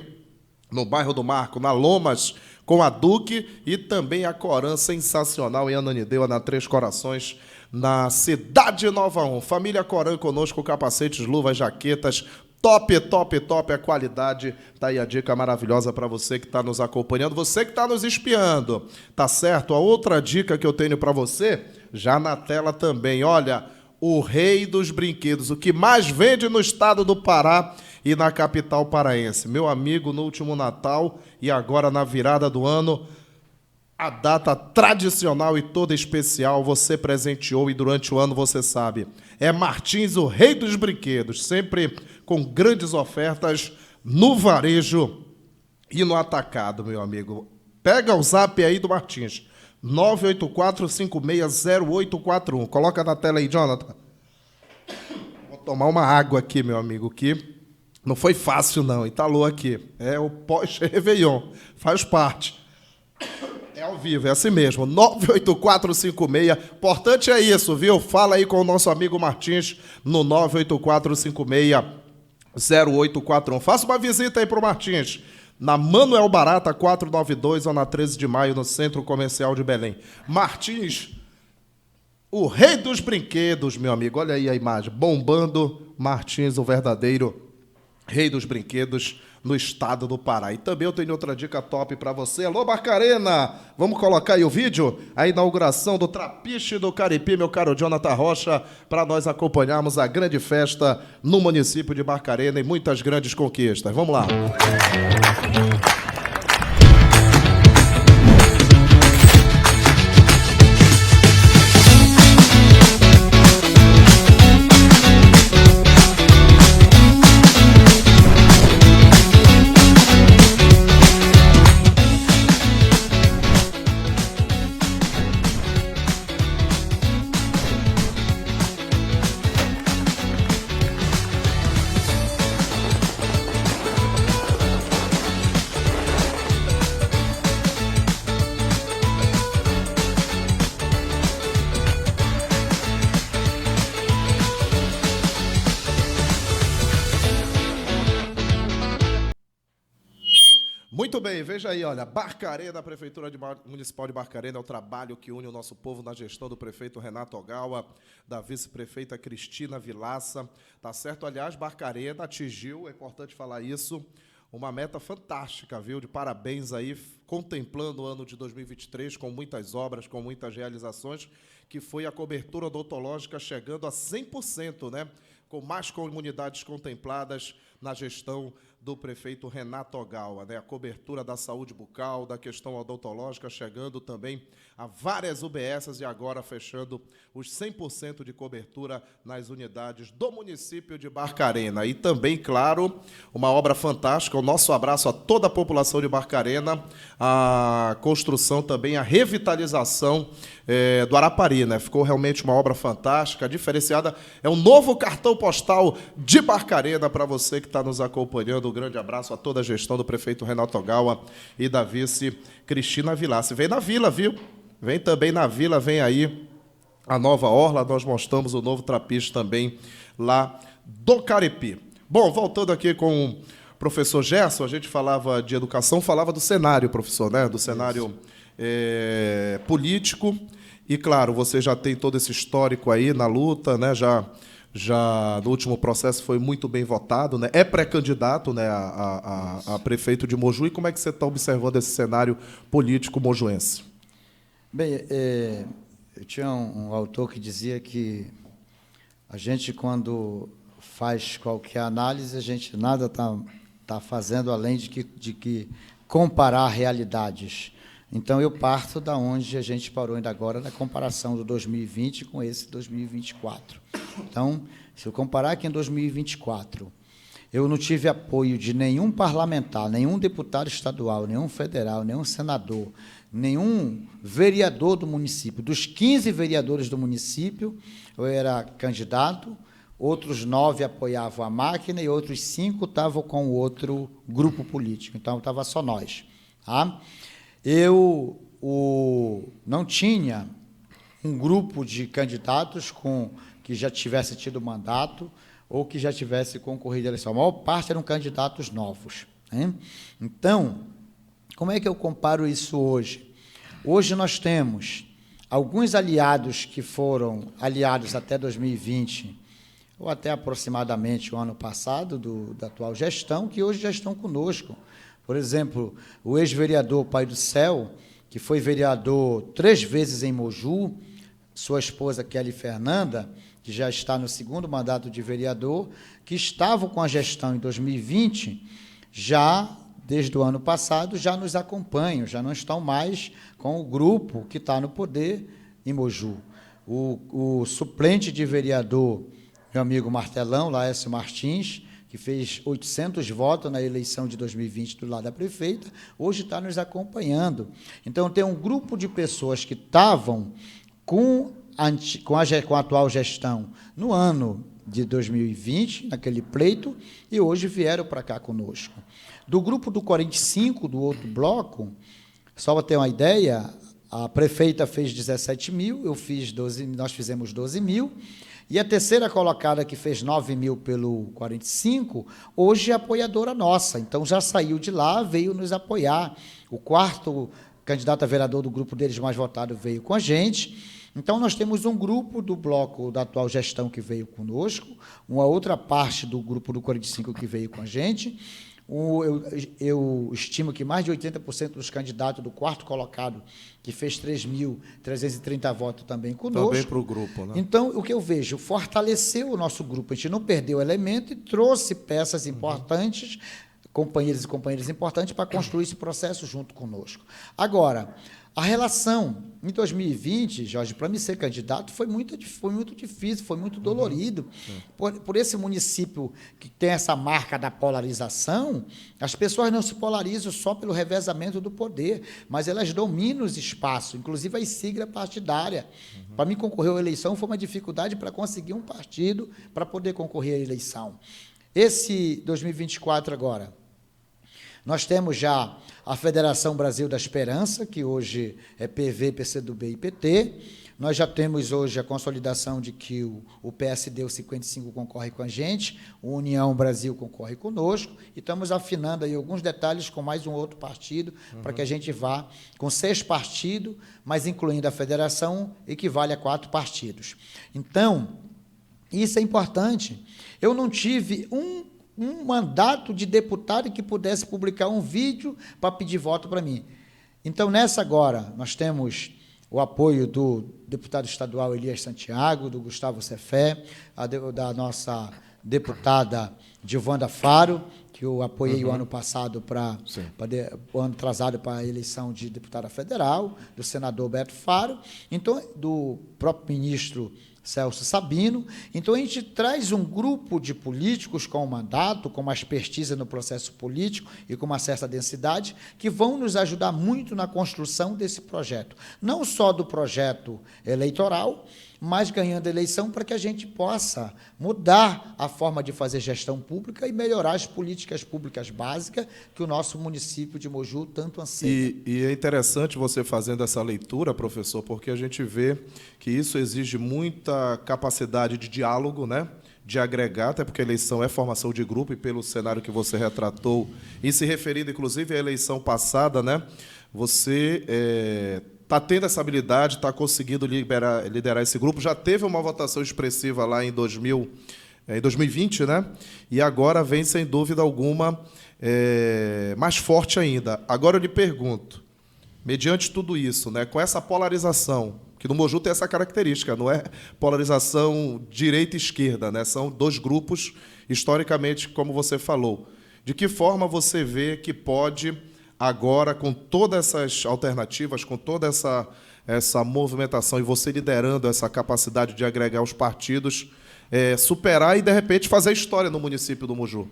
no bairro do Marco, na Lomas, com a Duque e também a Coran, sensacional, em Ananindeua, na Três Corações, na Cidade Nova 1. Família Coran conosco, capacetes, luvas, jaquetas, top, top, top, a qualidade. Tá aí a dica maravilhosa para você que está nos acompanhando, você que está nos espiando, tá certo? A outra dica que eu tenho para você, já na tela também, olha, o rei dos brinquedos, o que mais vende no estado do Pará e na capital paraense. Meu amigo, no último Natal e agora na virada do ano, a data tradicional e toda especial, você presenteou e durante o ano você sabe. É Martins, o rei dos brinquedos, sempre com grandes ofertas no varejo e no atacado, meu amigo. Pega o zap aí do Martins, 984560841. Coloca na tela aí, Jonathan. Vou tomar uma água aqui, meu amigo, que não foi fácil não, entalou aqui. É o pós-Réveillon, faz parte. É ao vivo, é assim mesmo, 98456, importante é isso, viu? Fala aí com o nosso amigo Martins no 984560841. Faça uma visita aí pro Martins, na Manuel Barata 492, ou na 13 de maio, no Centro Comercial de Belém. Martins, o rei dos brinquedos, meu amigo, olha aí a imagem, bombando, Martins, o verdadeiro rei dos brinquedos no estado do Pará. E também eu tenho outra dica top para você. Alô, Barcarena! Vamos colocar aí o vídeo? A inauguração do Trapiche do Caripi, meu caro Jonathan Rocha, para nós acompanharmos a grande festa no município de Barcarena e muitas grandes conquistas. Vamos lá! Muito bem, veja aí, olha, Barcarena, a Prefeitura Municipal de Barcarena, é o trabalho que une o nosso povo na gestão do prefeito Renato Ogawa, da vice-prefeita Cristina Vilaça, tá certo? Aliás, Barcarena atingiu, é importante falar isso, uma meta fantástica, viu? De parabéns aí, contemplando o ano de 2023, com muitas obras, com muitas realizações, que foi a cobertura odontológica chegando a 100%, né? Com mais comunidades contempladas na gestão do prefeito Renato Ogawa, né? A cobertura da saúde bucal, da questão odontológica, chegando também a várias UBSs e agora fechando os 100% de cobertura nas unidades do município de Barcarena. E também, claro, uma obra fantástica, o nosso abraço a toda a população de Barcarena, a construção também, a revitalização do Arapari, né? Ficou realmente uma obra fantástica, diferenciada. É um novo cartão postal de Barcarena para você que está nos acompanhando. Um grande abraço a toda a gestão do prefeito Renato Ogawa e da vice Cristina Vilaça. Vem na Vila, viu? Vem também na Vila, vem aí a nova orla. Nós mostramos o novo Trapiche também lá do Caripi. Bom, voltando aqui com o professor Gerson, a gente falava de educação, falava do cenário, professor, né? Do cenário político. E, claro, você já tem todo esse histórico aí na luta, né? Já no último processo foi muito bem votado, né? É pré-candidato, né, a prefeito de Mojuí. Como é que você está observando esse cenário político mojuense? Bem, eu tinha um autor que dizia que a gente, quando faz qualquer análise, a gente nada tá fazendo além de que comparar realidades. Então, eu parto da onde a gente parou ainda agora, na comparação do 2020 com esse 2024. Então, se eu comparar que em 2024 eu não tive apoio de nenhum parlamentar, nenhum deputado estadual, nenhum federal, nenhum senador, nenhum vereador do município. Dos 15 vereadores do município, eu era candidato, outros 9 apoiavam a máquina e outros 5 estavam com outro grupo político. Então, estava só nós. Tá? não tinha um grupo de candidatos que já tivesse tido mandato ou que já tivesse concorrido à eleição. A maior parte eram candidatos novos, né? Então, como é que eu comparo isso hoje? Hoje nós temos alguns aliados que foram aliados até 2020, ou até aproximadamente o ano passado, da atual gestão, que hoje já estão conosco. Por exemplo, o ex-vereador Pai do Céu, que foi vereador 3 vezes em Moju, sua esposa Kelly Fernanda, que já está no 2º mandato de vereador, que estavam com a gestão em 2020, já, desde o ano passado, já nos acompanham, já não estão mais com o grupo que está no poder em Moju. O suplente de vereador, meu amigo Martelão, Laércio Martins, que fez 800 votos na eleição de 2020 do lado da prefeita, hoje está nos acompanhando. Então, tem um grupo de pessoas que estavam com a atual gestão no ano de 2020, naquele pleito, e hoje vieram para cá conosco. Do grupo do 45, do outro bloco, só para ter uma ideia, a prefeita fez 17 mil, nós fizemos 12 mil, e a terceira colocada, que fez 9 mil pelo 45, hoje é apoiadora nossa. Então, já saiu de lá, veio nos apoiar. O 4º candidato a vereador do grupo deles mais votado veio com a gente. Então, nós temos um grupo do bloco da atual gestão que veio conosco, uma outra parte do grupo do 45 que veio com a gente. Eu estimo que mais de 80% dos candidatos do 4º colocado, que fez 3.330 votos também conosco. Também para o grupo, né? Então, o que eu vejo, fortaleceu o nosso grupo, a gente não perdeu elemento e trouxe peças importantes, companheiros e companheiras importantes, para construir esse processo junto conosco. Agora, a relação, em 2020, Jorge, para mim ser candidato, foi muito difícil, foi muito dolorido. Por esse município que tem essa marca da polarização, as pessoas não se polarizam só pelo revezamento do poder, mas elas dominam os espaços, inclusive a sigla partidária. Para mim, concorrer à eleição foi uma dificuldade para conseguir um partido para poder concorrer à eleição. Esse 2024 agora, nós temos já a Federação Brasil da Esperança, que hoje é PV, PCdoB e PT. Nós já temos hoje a consolidação de que o PSD, o 55, concorre com a gente, o União Brasil concorre conosco, e estamos afinando aí alguns detalhes com mais um outro partido, para que a gente vá com 6 partidos, mas incluindo a federação, equivale a 4 partidos. Então, isso é importante. Eu não tive um mandato de deputado que pudesse publicar um vídeo para pedir voto para mim. Então, nessa agora, nós temos o apoio do deputado estadual Elias Santiago, do Gustavo Cefé, da nossa deputada Gilvanda Faro, que eu apoiei o ano passado o ano atrasado para a eleição de deputada federal, do senador Beto Faro, então, do próprio ministro Celso Sabino. Então, a gente traz um grupo de políticos com mandato, com uma expertise no processo político e com uma certa densidade, que vão nos ajudar muito na construção desse projeto. Não só do projeto eleitoral, mas ganhando a eleição para que a gente possa mudar a forma de fazer gestão pública e melhorar as políticas públicas básicas que o nosso município de Moju tanto anseia. E é interessante você fazendo essa leitura, professor, porque a gente vê que isso exige muita capacidade de diálogo, né? De agregar, até porque a eleição é formação de grupo, e pelo cenário que você retratou, e se referindo, inclusive, à eleição passada, né? Você está tendo essa habilidade, está conseguindo liderar esse grupo, já teve uma votação expressiva lá em 2020, né? E agora vem, sem dúvida alguma, mais forte ainda. Agora eu lhe pergunto, mediante tudo isso, né, com essa polarização, que no Moju tem essa característica, não é polarização direita e esquerda, né? São 2 grupos, historicamente, como você falou. De que forma você vê que pode, agora, com todas essas alternativas, com toda essa movimentação, e você liderando essa capacidade de agregar os partidos, superar e, de repente, fazer história no município do Moju?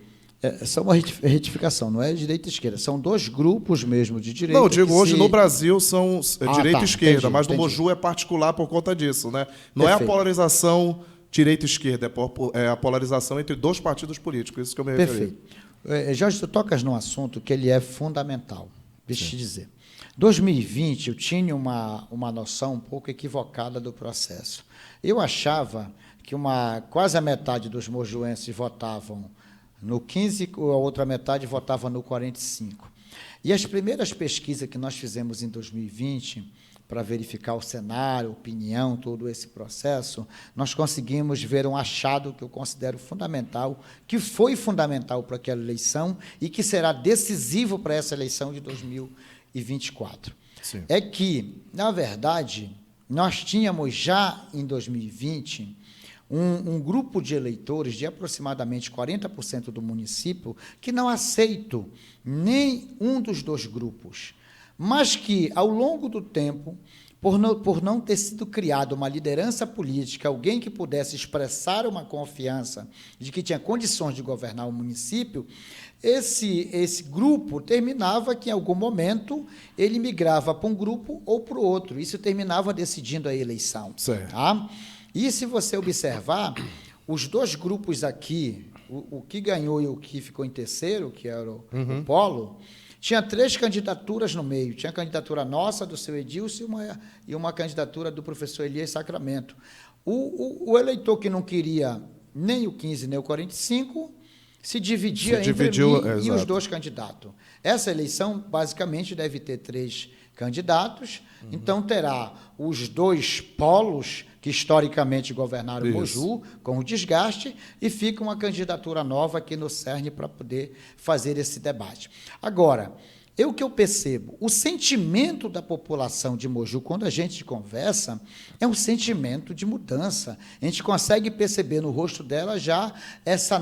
Só uma retificação, não é direita e esquerda, são 2 grupos mesmo de direita. Não, eu digo, hoje no Brasil são direita e esquerda, entendi, mas no Moju é particular por conta disso, né? Não é a polarização direita e esquerda, é a polarização entre 2 partidos políticos, isso que eu me referi. Perfeito. Jorge, tu tocas num assunto que ele é fundamental. Deixa eu te dizer. 2020, eu tinha uma noção um pouco equivocada do processo. Eu achava que quase a metade dos mojuenses votavam no 15, a outra metade votava no 45. E as primeiras pesquisas que nós fizemos em 2020, para verificar o cenário, opinião, todo esse processo, nós conseguimos ver um achado que eu considero fundamental, que foi fundamental para aquela eleição e que será decisivo para essa eleição de 2024. Sim. É que, na verdade, nós tínhamos já em 2020 um grupo de eleitores de aproximadamente 40% do município que não aceitam nem um dos dois grupos, mas que, ao longo do tempo, por não ter sido criada uma liderança política, alguém que pudesse expressar uma confiança de que tinha condições de governar o município, esse grupo terminava que, em algum momento, ele migrava para um grupo ou para o outro. Isso terminava decidindo a eleição. Certo. Tá? E, se você observar, os dois grupos aqui, o que ganhou e o que ficou em terceiro, que era o Polo, tinha 3 candidaturas no meio. Tinha a candidatura nossa, do seu Edilson, e uma candidatura do professor Elias Sacramento. O eleitor que não queria nem o 15 nem o 45 se dividia entre mim e os dois candidatos. Essa eleição, basicamente, deve ter 3 candidatos, então terá os 2 polos que historicamente governaram Moju, com o desgaste, e fica uma candidatura nova aqui no CERN para poder fazer esse debate. Agora, o que eu percebo, o sentimento da população de Moju, quando a gente conversa, é um sentimento de mudança. A gente consegue perceber no rosto dela já essa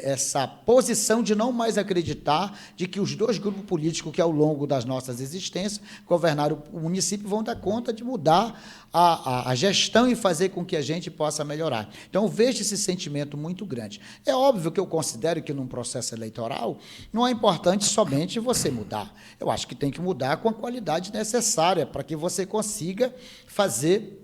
essa posição de não mais acreditar de que os 2 grupos políticos que, ao longo das nossas existências, governaram o município, vão dar conta de mudar a gestão e fazer com que a gente possa melhorar. Então, eu vejo esse sentimento muito grande. É óbvio que eu considero que, num processo eleitoral, não é importante somente você mudar. Eu acho que tem que mudar com a qualidade necessária para que você consiga fazer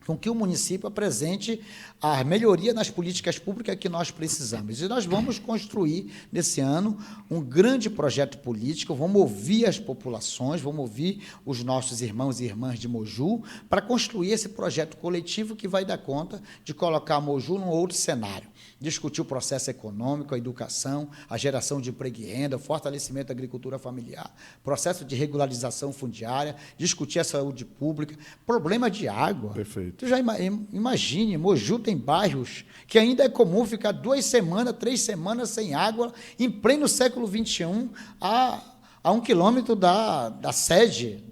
com que o município apresente a melhoria nas políticas públicas que nós precisamos. E nós vamos construir, nesse ano, um grande projeto político, vamos ouvir as populações, vamos ouvir os nossos irmãos e irmãs de Moju, para construir esse projeto coletivo que vai dar conta de colocar Moju num outro cenário. Discutir o processo econômico, a educação, a geração de emprego e renda, o fortalecimento da agricultura familiar, processo de regularização fundiária, discutir a saúde pública, problema de água. Perfeito. Tu já imagine, Moju tem bairros que ainda é comum ficar 2 semanas, 3 semanas sem água, em pleno século XXI, a 1 quilômetro da sede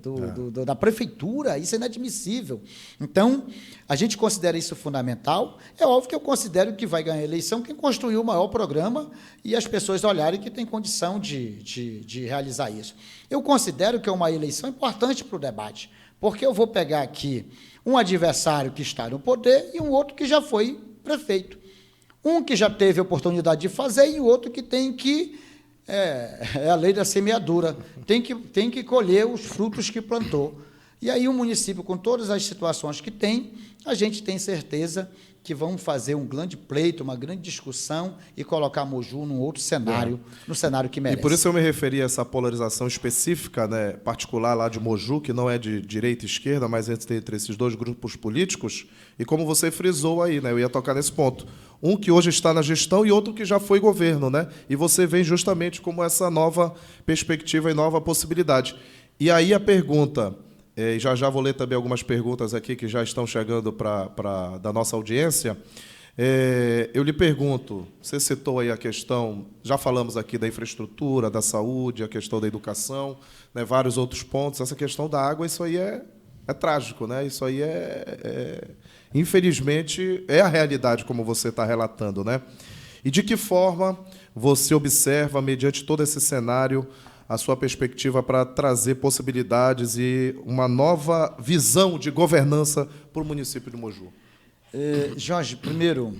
da prefeitura. Isso é inadmissível. Então, a gente considera isso fundamental. É óbvio que eu considero que vai ganhar a eleição quem construiu o maior programa e as pessoas olharem que tem condição de realizar isso. Eu considero que é uma eleição importante para o debate, porque eu vou pegar aqui um adversário que está no poder e um outro que já foi prefeito. Um que já teve a oportunidade de fazer e o outro que tem que... É a lei da semeadura, tem que colher os frutos que plantou. E aí o município, com todas as situações que tem, a gente tem certeza que vão fazer um grande pleito, uma grande discussão e colocar Moju num outro cenário, no cenário que merece. E por isso eu me referi a essa polarização específica, né, particular lá de Moju, que não é de direita e esquerda, mas entre esses 2 grupos políticos. E como você frisou aí, né, eu ia tocar nesse ponto. Um que hoje está na gestão e outro que já foi governo, né? E você vem justamente como essa nova perspectiva e nova possibilidade. E aí a pergunta... já vou ler também algumas perguntas aqui que já estão chegando da nossa audiência. Eu lhe pergunto, você citou aí a questão, já falamos aqui da infraestrutura, da saúde, a questão da educação, né, vários outros pontos. Essa questão da água, isso aí é trágico, né? Isso aí infelizmente, é a realidade, como você está relatando, né? E de que forma você observa, mediante todo esse cenário, a sua perspectiva para trazer possibilidades e uma nova visão de governança para o município de Moju? Jorge, primeiro,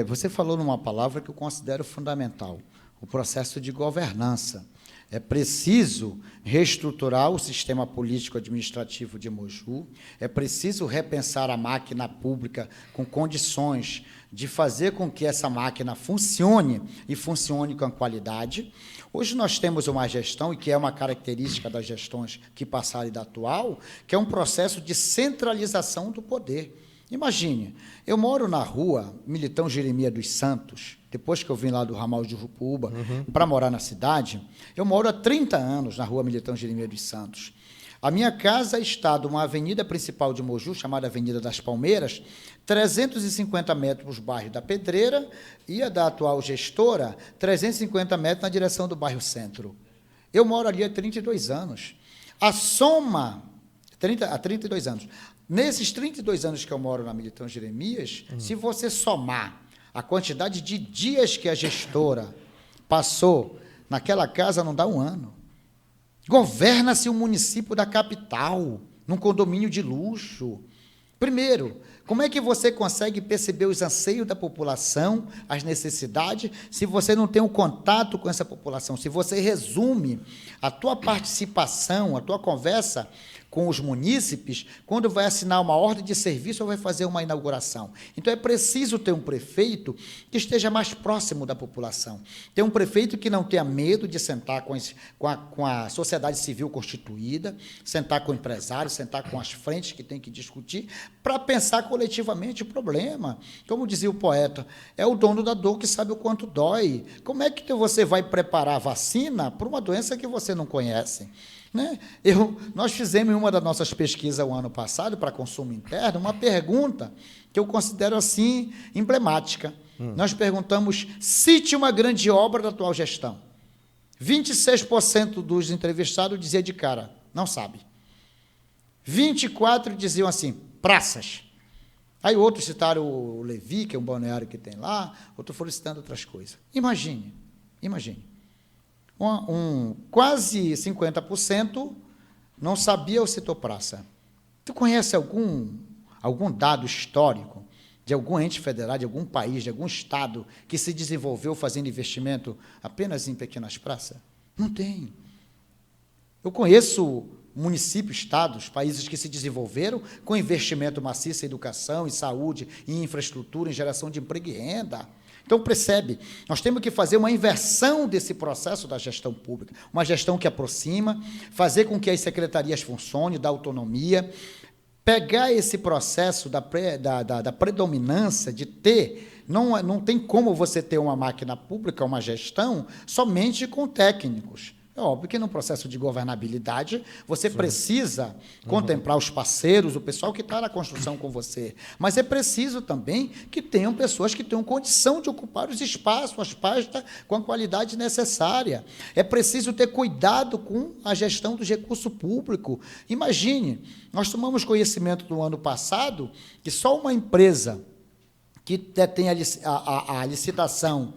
você falou numa palavra que eu considero fundamental, o processo de governança. É preciso reestruturar o sistema político-administrativo de Moju, é preciso repensar a máquina pública com condições de fazer com que essa máquina funcione e funcione com qualidade. Hoje nós temos uma gestão, e que é uma característica das gestões que passaram e da atual, que é um processo de centralização do poder. Imagine, eu moro na rua Militão Jeremias dos Santos, depois que eu vim lá do ramal de Urupuba, para morar na cidade, eu moro há 30 anos na rua Militão Jeremias dos Santos. A minha casa está numa avenida principal de Moju, chamada Avenida das Palmeiras, 350 metros do bairro da Pedreira, e a da atual gestora, 350 metros na direção do bairro Centro. Eu moro ali há 32 anos. A soma, há 32 anos. Nesses 32 anos que eu moro na Militão Jeremias, se você somar a quantidade de dias que a gestora passou naquela casa, não dá um ano. Governa-se o município da capital, num condomínio de luxo. Primeiro, como é que você consegue perceber os anseios da população, as necessidades, se você não tem um contato com essa população, se você resume a tua participação, a tua conversa com os munícipes, quando vai assinar uma ordem de serviço ou vai fazer uma inauguração. Então, é preciso ter um prefeito que esteja mais próximo da população. Ter um prefeito que não tenha medo de sentar com a sociedade civil constituída, sentar com o empresário, sentar com as frentes que tem que discutir, para pensar coletivamente o problema. Como dizia o poeta, é o dono da dor que sabe o quanto dói. Como é que você vai preparar a vacina para uma doença que você não conhece? Né? Nós fizemos em uma das nossas pesquisas o ano passado, para consumo interno, uma pergunta que eu considero assim emblemática. Nós perguntamos: cite uma grande obra da atual gestão. 26% dos entrevistados diziam de cara, não sabe. 24% diziam assim, praças. Aí outros citaram o Levi, que é um balneário que tem lá, outros foram citando outras coisas. Imagine. Quase 50% não sabia o citou praça. Tu conhece algum dado histórico de algum ente federal, de algum país, de algum estado que se desenvolveu fazendo investimento apenas em pequenas praças? Não tem. Eu conheço municípios, estados, países que se desenvolveram com investimento maciço em educação, em saúde, em infraestrutura, em geração de emprego e renda. Então, percebe, nós temos que fazer uma inversão desse processo da gestão pública, uma gestão que aproxima, fazer com que as secretarias funcionem, dar autonomia, pegar esse processo da predominância de ter, não tem como você ter uma máquina pública, uma gestão, somente com técnicos. É óbvio que no processo de governabilidade você precisa contemplar os parceiros, o pessoal que está na construção com você, mas é preciso também que tenham pessoas que tenham condição de ocupar os espaços, as pastas com a qualidade necessária. É preciso ter cuidado com a gestão dos recursos públicos. Imagine, nós tomamos conhecimento do ano passado que só uma empresa que detém a licitação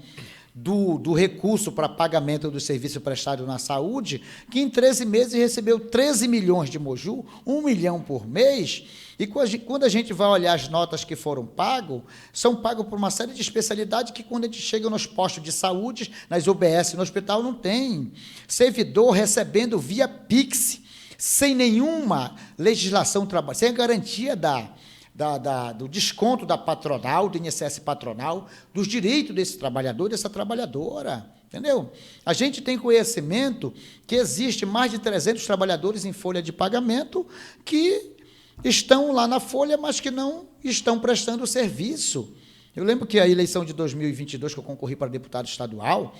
do recurso para pagamento do serviço prestado na saúde, que em 13 meses recebeu 13 milhões de Moju, 1 milhão por mês, e quando a gente vai olhar as notas que foram pagos, são pagos por uma série de especialidades que, quando a gente chega nos postos de saúde, nas UBS, no hospital, não tem. Servidor recebendo via Pix, sem nenhuma legislação, sem a garantia do desconto da patronal, do INSS patronal, dos direitos desse trabalhador, dessa trabalhadora, entendeu? A gente tem conhecimento que existe mais de 300 trabalhadores em folha de pagamento que estão lá na folha, mas que não estão prestando serviço. Eu lembro que a eleição de 2022, que eu concorri para deputado estadual,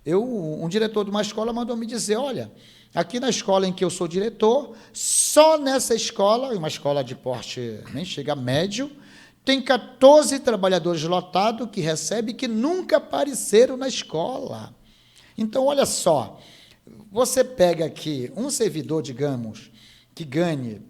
um diretor de uma escola mandou me dizer, olha, aqui na escola em que eu sou diretor, só nessa escola, uma escola de porte nem chega a médio, tem 14 trabalhadores lotados que recebem que nunca apareceram na escola. Então, olha só, você pega aqui um servidor, digamos, que ganhe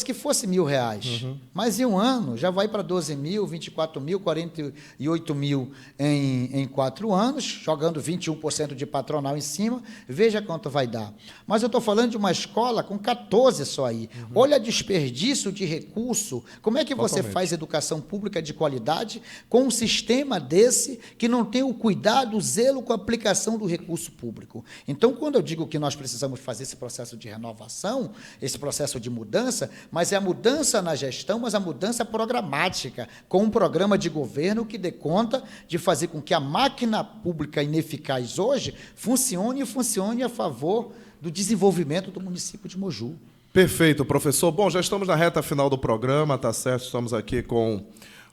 que fosse R$1.000, mas em um ano já vai para 12 mil, 24 mil, 48 mil em 4 anos, jogando 21% de patronal em cima, veja quanto vai dar. Mas eu estou falando de uma escola com 14 só aí. Olha desperdício de recurso. Como é que você faz educação pública de qualidade com um sistema desse que não tem o cuidado, o zelo com a aplicação do recurso público? Então, quando eu digo que nós precisamos fazer esse processo de renovação, esse processo de mudança, mas é a mudança na gestão, mas a mudança programática, com um programa de governo que dê conta de fazer com que a máquina pública ineficaz hoje funcione a favor do desenvolvimento do município de Moju. Perfeito, professor. Bom, já estamos na reta final do programa, tá certo? Estamos aqui com o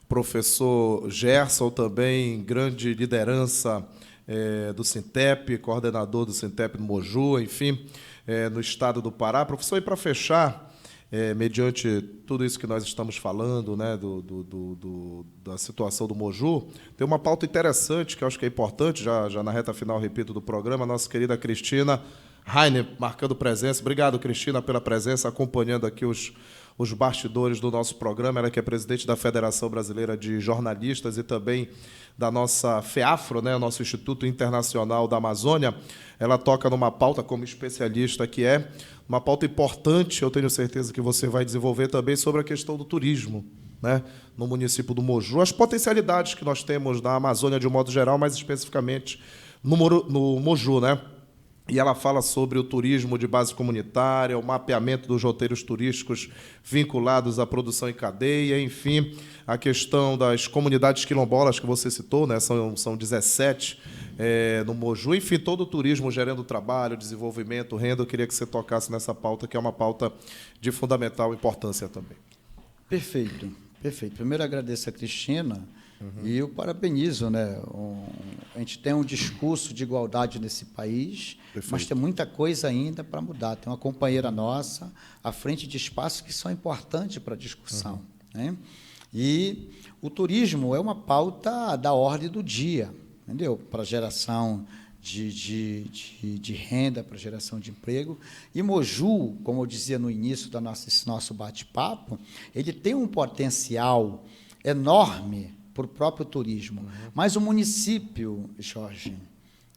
professor Gerson, também grande liderança do Sintep, coordenador do Sintep no Moju, enfim, no estado do Pará. Professor, e para fechar, mediante tudo isso que nós estamos falando, né, da situação do Moju, tem uma pauta interessante que eu acho que é importante, já na reta final, repito, do programa, a nossa querida Cristina Rainer marcando presença. Obrigado, Cristina, pela presença, acompanhando aqui os bastidores do nosso programa. Ela que é presidente da Federação Brasileira de Jornalistas e também da nossa FEAFRO, né, o nosso Instituto Internacional da Amazônia. Ela toca numa pauta como especialista, que é uma pauta importante, eu tenho certeza que você vai desenvolver também, sobre a questão do turismo, né, no município do Moju. As potencialidades que nós temos na Amazônia de um modo geral, mais especificamente no Moju, né? E ela fala sobre o turismo de base comunitária, o mapeamento dos roteiros turísticos vinculados à produção em cadeia, enfim, a questão das comunidades quilombolas que você citou, né? São 17 no Moju, enfim, todo o turismo gerando trabalho, desenvolvimento, renda. Eu queria que você tocasse nessa pauta, que é uma pauta de fundamental importância também. Perfeito, perfeito. Primeiro, agradeço a Cristina. E eu parabenizo, né? A gente tem um discurso de igualdade nesse país, perfeito, mas tem muita coisa ainda para mudar. Tem uma companheira nossa à frente de espaços que são importantes para a discussão, né? E o turismo é uma pauta da ordem do dia, entendeu? Para geração de renda, para geração de emprego. E Moju, como eu dizia no início do nosso bate-papo, ele tem um potencial enorme para o próprio turismo. Mas o município, Jorge,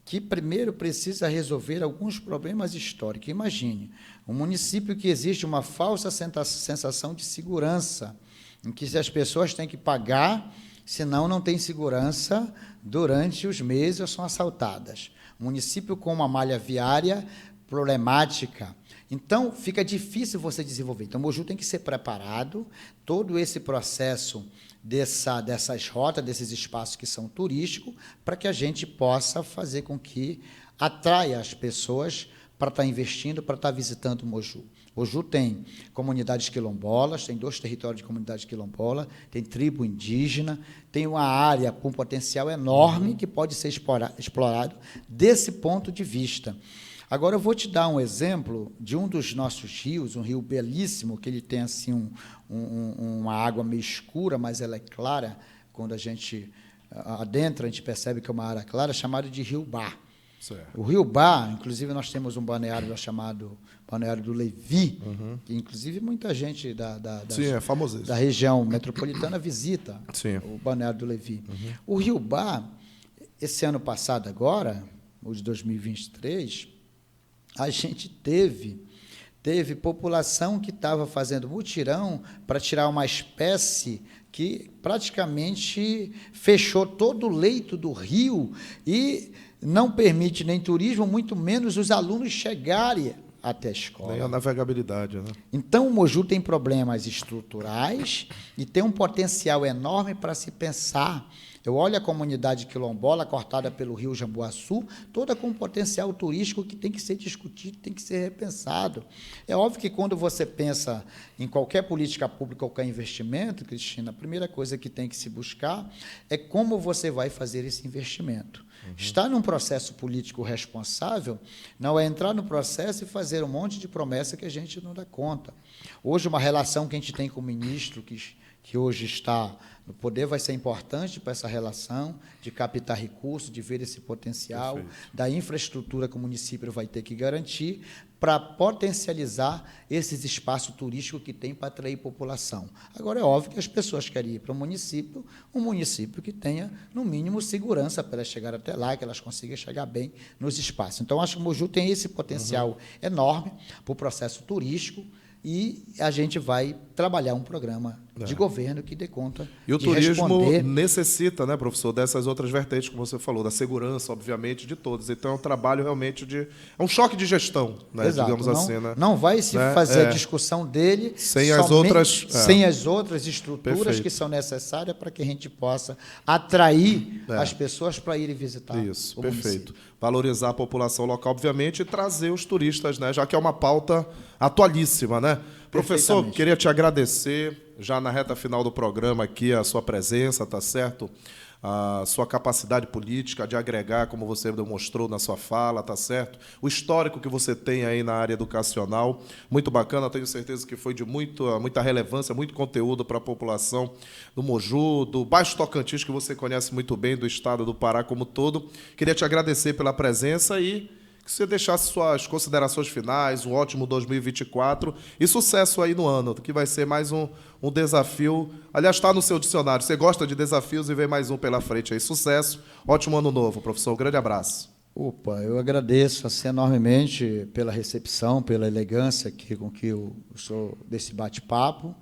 que primeiro precisa resolver alguns problemas históricos. Imagine, um município que existe uma falsa sensação de segurança, em que as pessoas têm que pagar, senão não tem segurança durante os meses ou são assaltadas. Um município com uma malha viária problemática. Então, fica difícil você desenvolver. Então, o Moju tem que ser preparado, todo esse processo dessas rotas, desses espaços que são turísticos, para que a gente possa fazer com que atraia as pessoas para estar investindo, para estar visitando o Moju. O Moju tem comunidades quilombolas, tem 2 territórios de comunidades quilombolas, tem tribo indígena, tem uma área com potencial enorme que pode ser explorado desse ponto de vista. Agora, eu vou te dar um exemplo de um dos nossos rios, um rio belíssimo, que ele tem assim, uma água meio escura, mas ela é clara. Quando a gente adentra, a gente percebe que é uma área clara, chamado de Rio Bar. Certo. O Rio Bar, inclusive, nós temos um balneário lá chamado Balneário do Levi, que, inclusive, muita gente da região metropolitana visita o Balneário do Levi. O Rio Bar, esse ano passado agora, o de 2023, a gente teve população que estava fazendo mutirão para tirar uma espécie que praticamente fechou todo o leito do rio e não permite nem turismo, muito menos os alunos chegarem até a escola. Nem a navegabilidade, né? Então, o Moju tem problemas estruturais e tem um potencial enorme para se pensar. Eu olho a comunidade quilombola cortada pelo rio Jambuaçu, toda com um potencial turístico que tem que ser discutido, tem que ser repensado. É óbvio que quando você pensa em qualquer política pública ou qualquer investimento, Cristina, a primeira coisa que tem que se buscar é como você vai fazer esse investimento. Estar num processo político responsável não é entrar no processo e fazer um monte de promessa que a gente não dá conta. Hoje, uma relação que a gente tem com o ministro, que que hoje está no poder, vai ser importante para essa relação de captar recursos, de ver esse potencial, perfeito, da infraestrutura que o município vai ter que garantir para potencializar esses espaços turísticos que tem para atrair população. Agora, é óbvio que as pessoas querem ir para um município que tenha, no mínimo, segurança para elas chegar até lá, que elas consigam chegar bem nos espaços. Então, acho que o Moju tem esse potencial enorme para o processo turístico, e a gente vai trabalhar um programa de governo que dê conta e o de turismo responder. Necessita, né, professor, dessas outras vertentes que você falou, da segurança, obviamente, de todos. Então, é um trabalho realmente de... É um choque de gestão, né, exato, digamos assim. Né? Não vai se fazer a discussão dele sem as outras estruturas, perfeito, que são necessárias para que a gente possa atrair as pessoas para irem visitar isso, o perfeito. município. Valorizar a população local, obviamente, e trazer os turistas, né, já que é uma pauta atualíssima, né? Professor, queria te agradecer, já na reta final do programa aqui, a sua presença, tá certo? A sua capacidade política de agregar, como você demonstrou na sua fala, tá certo? O histórico que você tem aí na área educacional, muito bacana, tenho certeza que foi de muita relevância, muito conteúdo para a população do Moju, do Baixo Tocantins, que você conhece muito bem, do estado do Pará como todo. Queria te agradecer pela presença e que você deixasse suas considerações finais, um ótimo 2024 e sucesso aí no ano, que vai ser mais um desafio. Aliás, está no seu dicionário. Você gosta de desafios e vem mais um pela frente aí. Sucesso, ótimo ano novo, professor. Um grande abraço. Opa, eu agradeço assim, enormemente pela recepção, pela elegância com que eu sou desse bate-papo.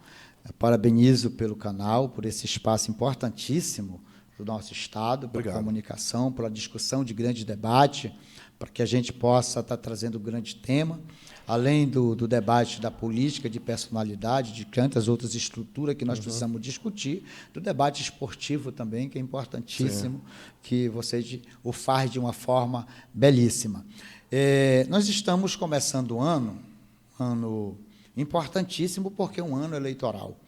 Parabenizo pelo canal, por esse espaço importantíssimo do nosso Estado, pela comunicação, pela discussão de grande debate, para que a gente possa estar trazendo um grande tema, além do debate da política, de personalidade, de tantas outras estruturas que nós precisamos discutir, do debate esportivo também, que é importantíssimo, que você o faz de uma forma belíssima. Nós estamos começando um ano importantíssimo, porque é um ano eleitoral.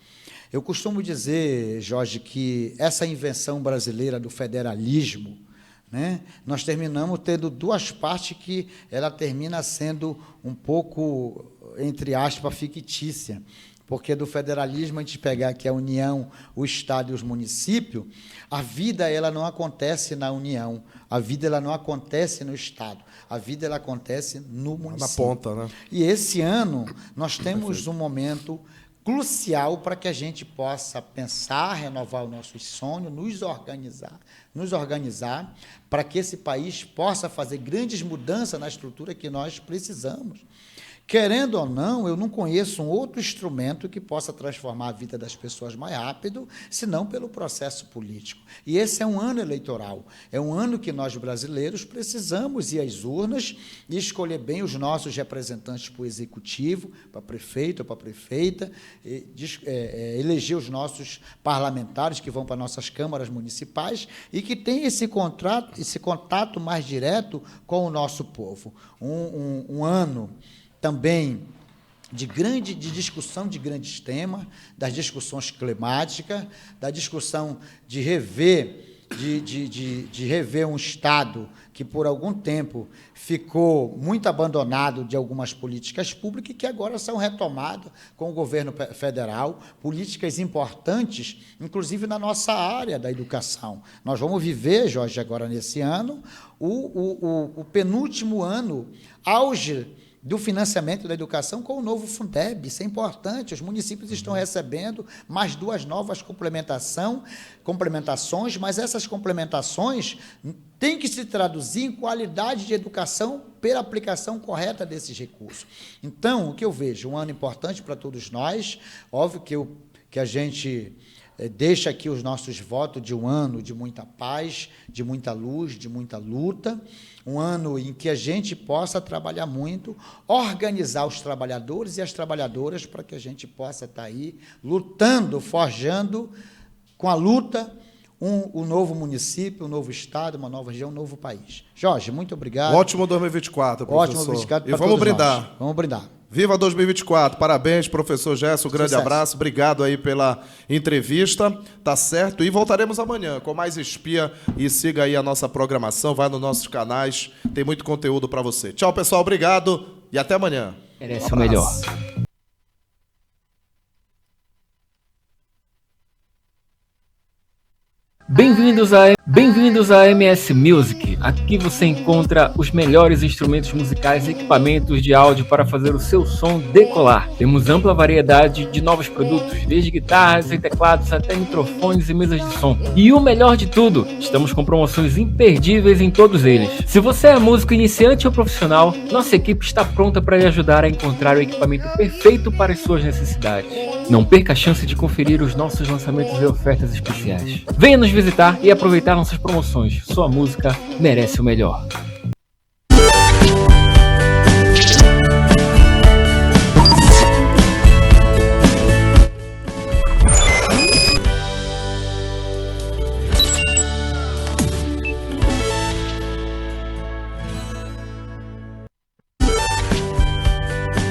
Eu costumo dizer, Jorge, que essa invenção brasileira do federalismo, né, nós terminamos tendo duas partes que ela termina sendo um pouco, entre aspas, fictícia, porque do federalismo, a gente pegar aqui a União, o Estado e os municípios, a vida ela não acontece na União, a vida ela não acontece no Estado, a vida ela acontece no município. Na ponta, né? E esse ano nós temos um momento crucial para que a gente possa pensar, renovar os nossos sonhos, nos organizar para que esse país possa fazer grandes mudanças na estrutura que nós precisamos. Querendo ou não, eu não conheço um outro instrumento que possa transformar a vida das pessoas mais rápido, senão pelo processo político. E esse é um ano eleitoral, é um ano que nós brasileiros precisamos ir às urnas e escolher bem os nossos representantes para o executivo, para prefeito, para prefeita, eleger os nossos parlamentares que vão para nossas câmaras municipais e que tem esse contato mais direto com o nosso povo. Um ano também de discussão de grandes temas, das discussões climáticas, da discussão de rever um Estado que, por algum tempo, ficou muito abandonado de algumas políticas públicas e que agora são retomadas com o governo federal, políticas importantes, inclusive na nossa área da educação. Nós vamos viver, Jorge, agora nesse ano, o penúltimo ano, auge do financiamento da educação com o novo Fundeb. Isso é importante, os municípios estão recebendo mais 2 novas complementações, mas essas complementações têm que se traduzir em qualidade de educação pela aplicação correta desses recursos. Então, o que eu vejo, um ano importante para todos nós, óbvio que a gente deixa aqui os nossos votos de um ano de muita paz, de muita luz, de muita luta, um ano em que a gente possa trabalhar muito, organizar os trabalhadores e as trabalhadoras para que a gente possa estar aí lutando, forjando com a luta um novo município, um novo estado, uma nova região, um novo país. Jorge, muito obrigado. Ótimo 2024, professor. Ótimo 2024 e vamos brindar. Nós. Vamos brindar. Viva 2024, parabéns, professor Gerson, um grande abraço, obrigado aí pela entrevista, tá certo? E voltaremos amanhã com mais Espia e siga aí a nossa programação, vai nos nossos canais, tem muito conteúdo para você. Tchau, pessoal, obrigado e até amanhã. Merece o melhor. Bem-vindos a MS Music. Aqui você encontra os melhores instrumentos musicais e equipamentos de áudio para fazer o seu som decolar. Temos ampla variedade de novos produtos, desde guitarras e teclados até microfones e mesas de som. E o melhor de tudo, estamos com promoções imperdíveis em todos eles. Se você é músico iniciante ou profissional, nossa equipe está pronta para lhe ajudar a encontrar o equipamento perfeito para as suas necessidades. Não perca a chance de conferir os nossos lançamentos e ofertas especiais. Venha nos visitar e aproveitar nossas promoções. Sua música merece o melhor.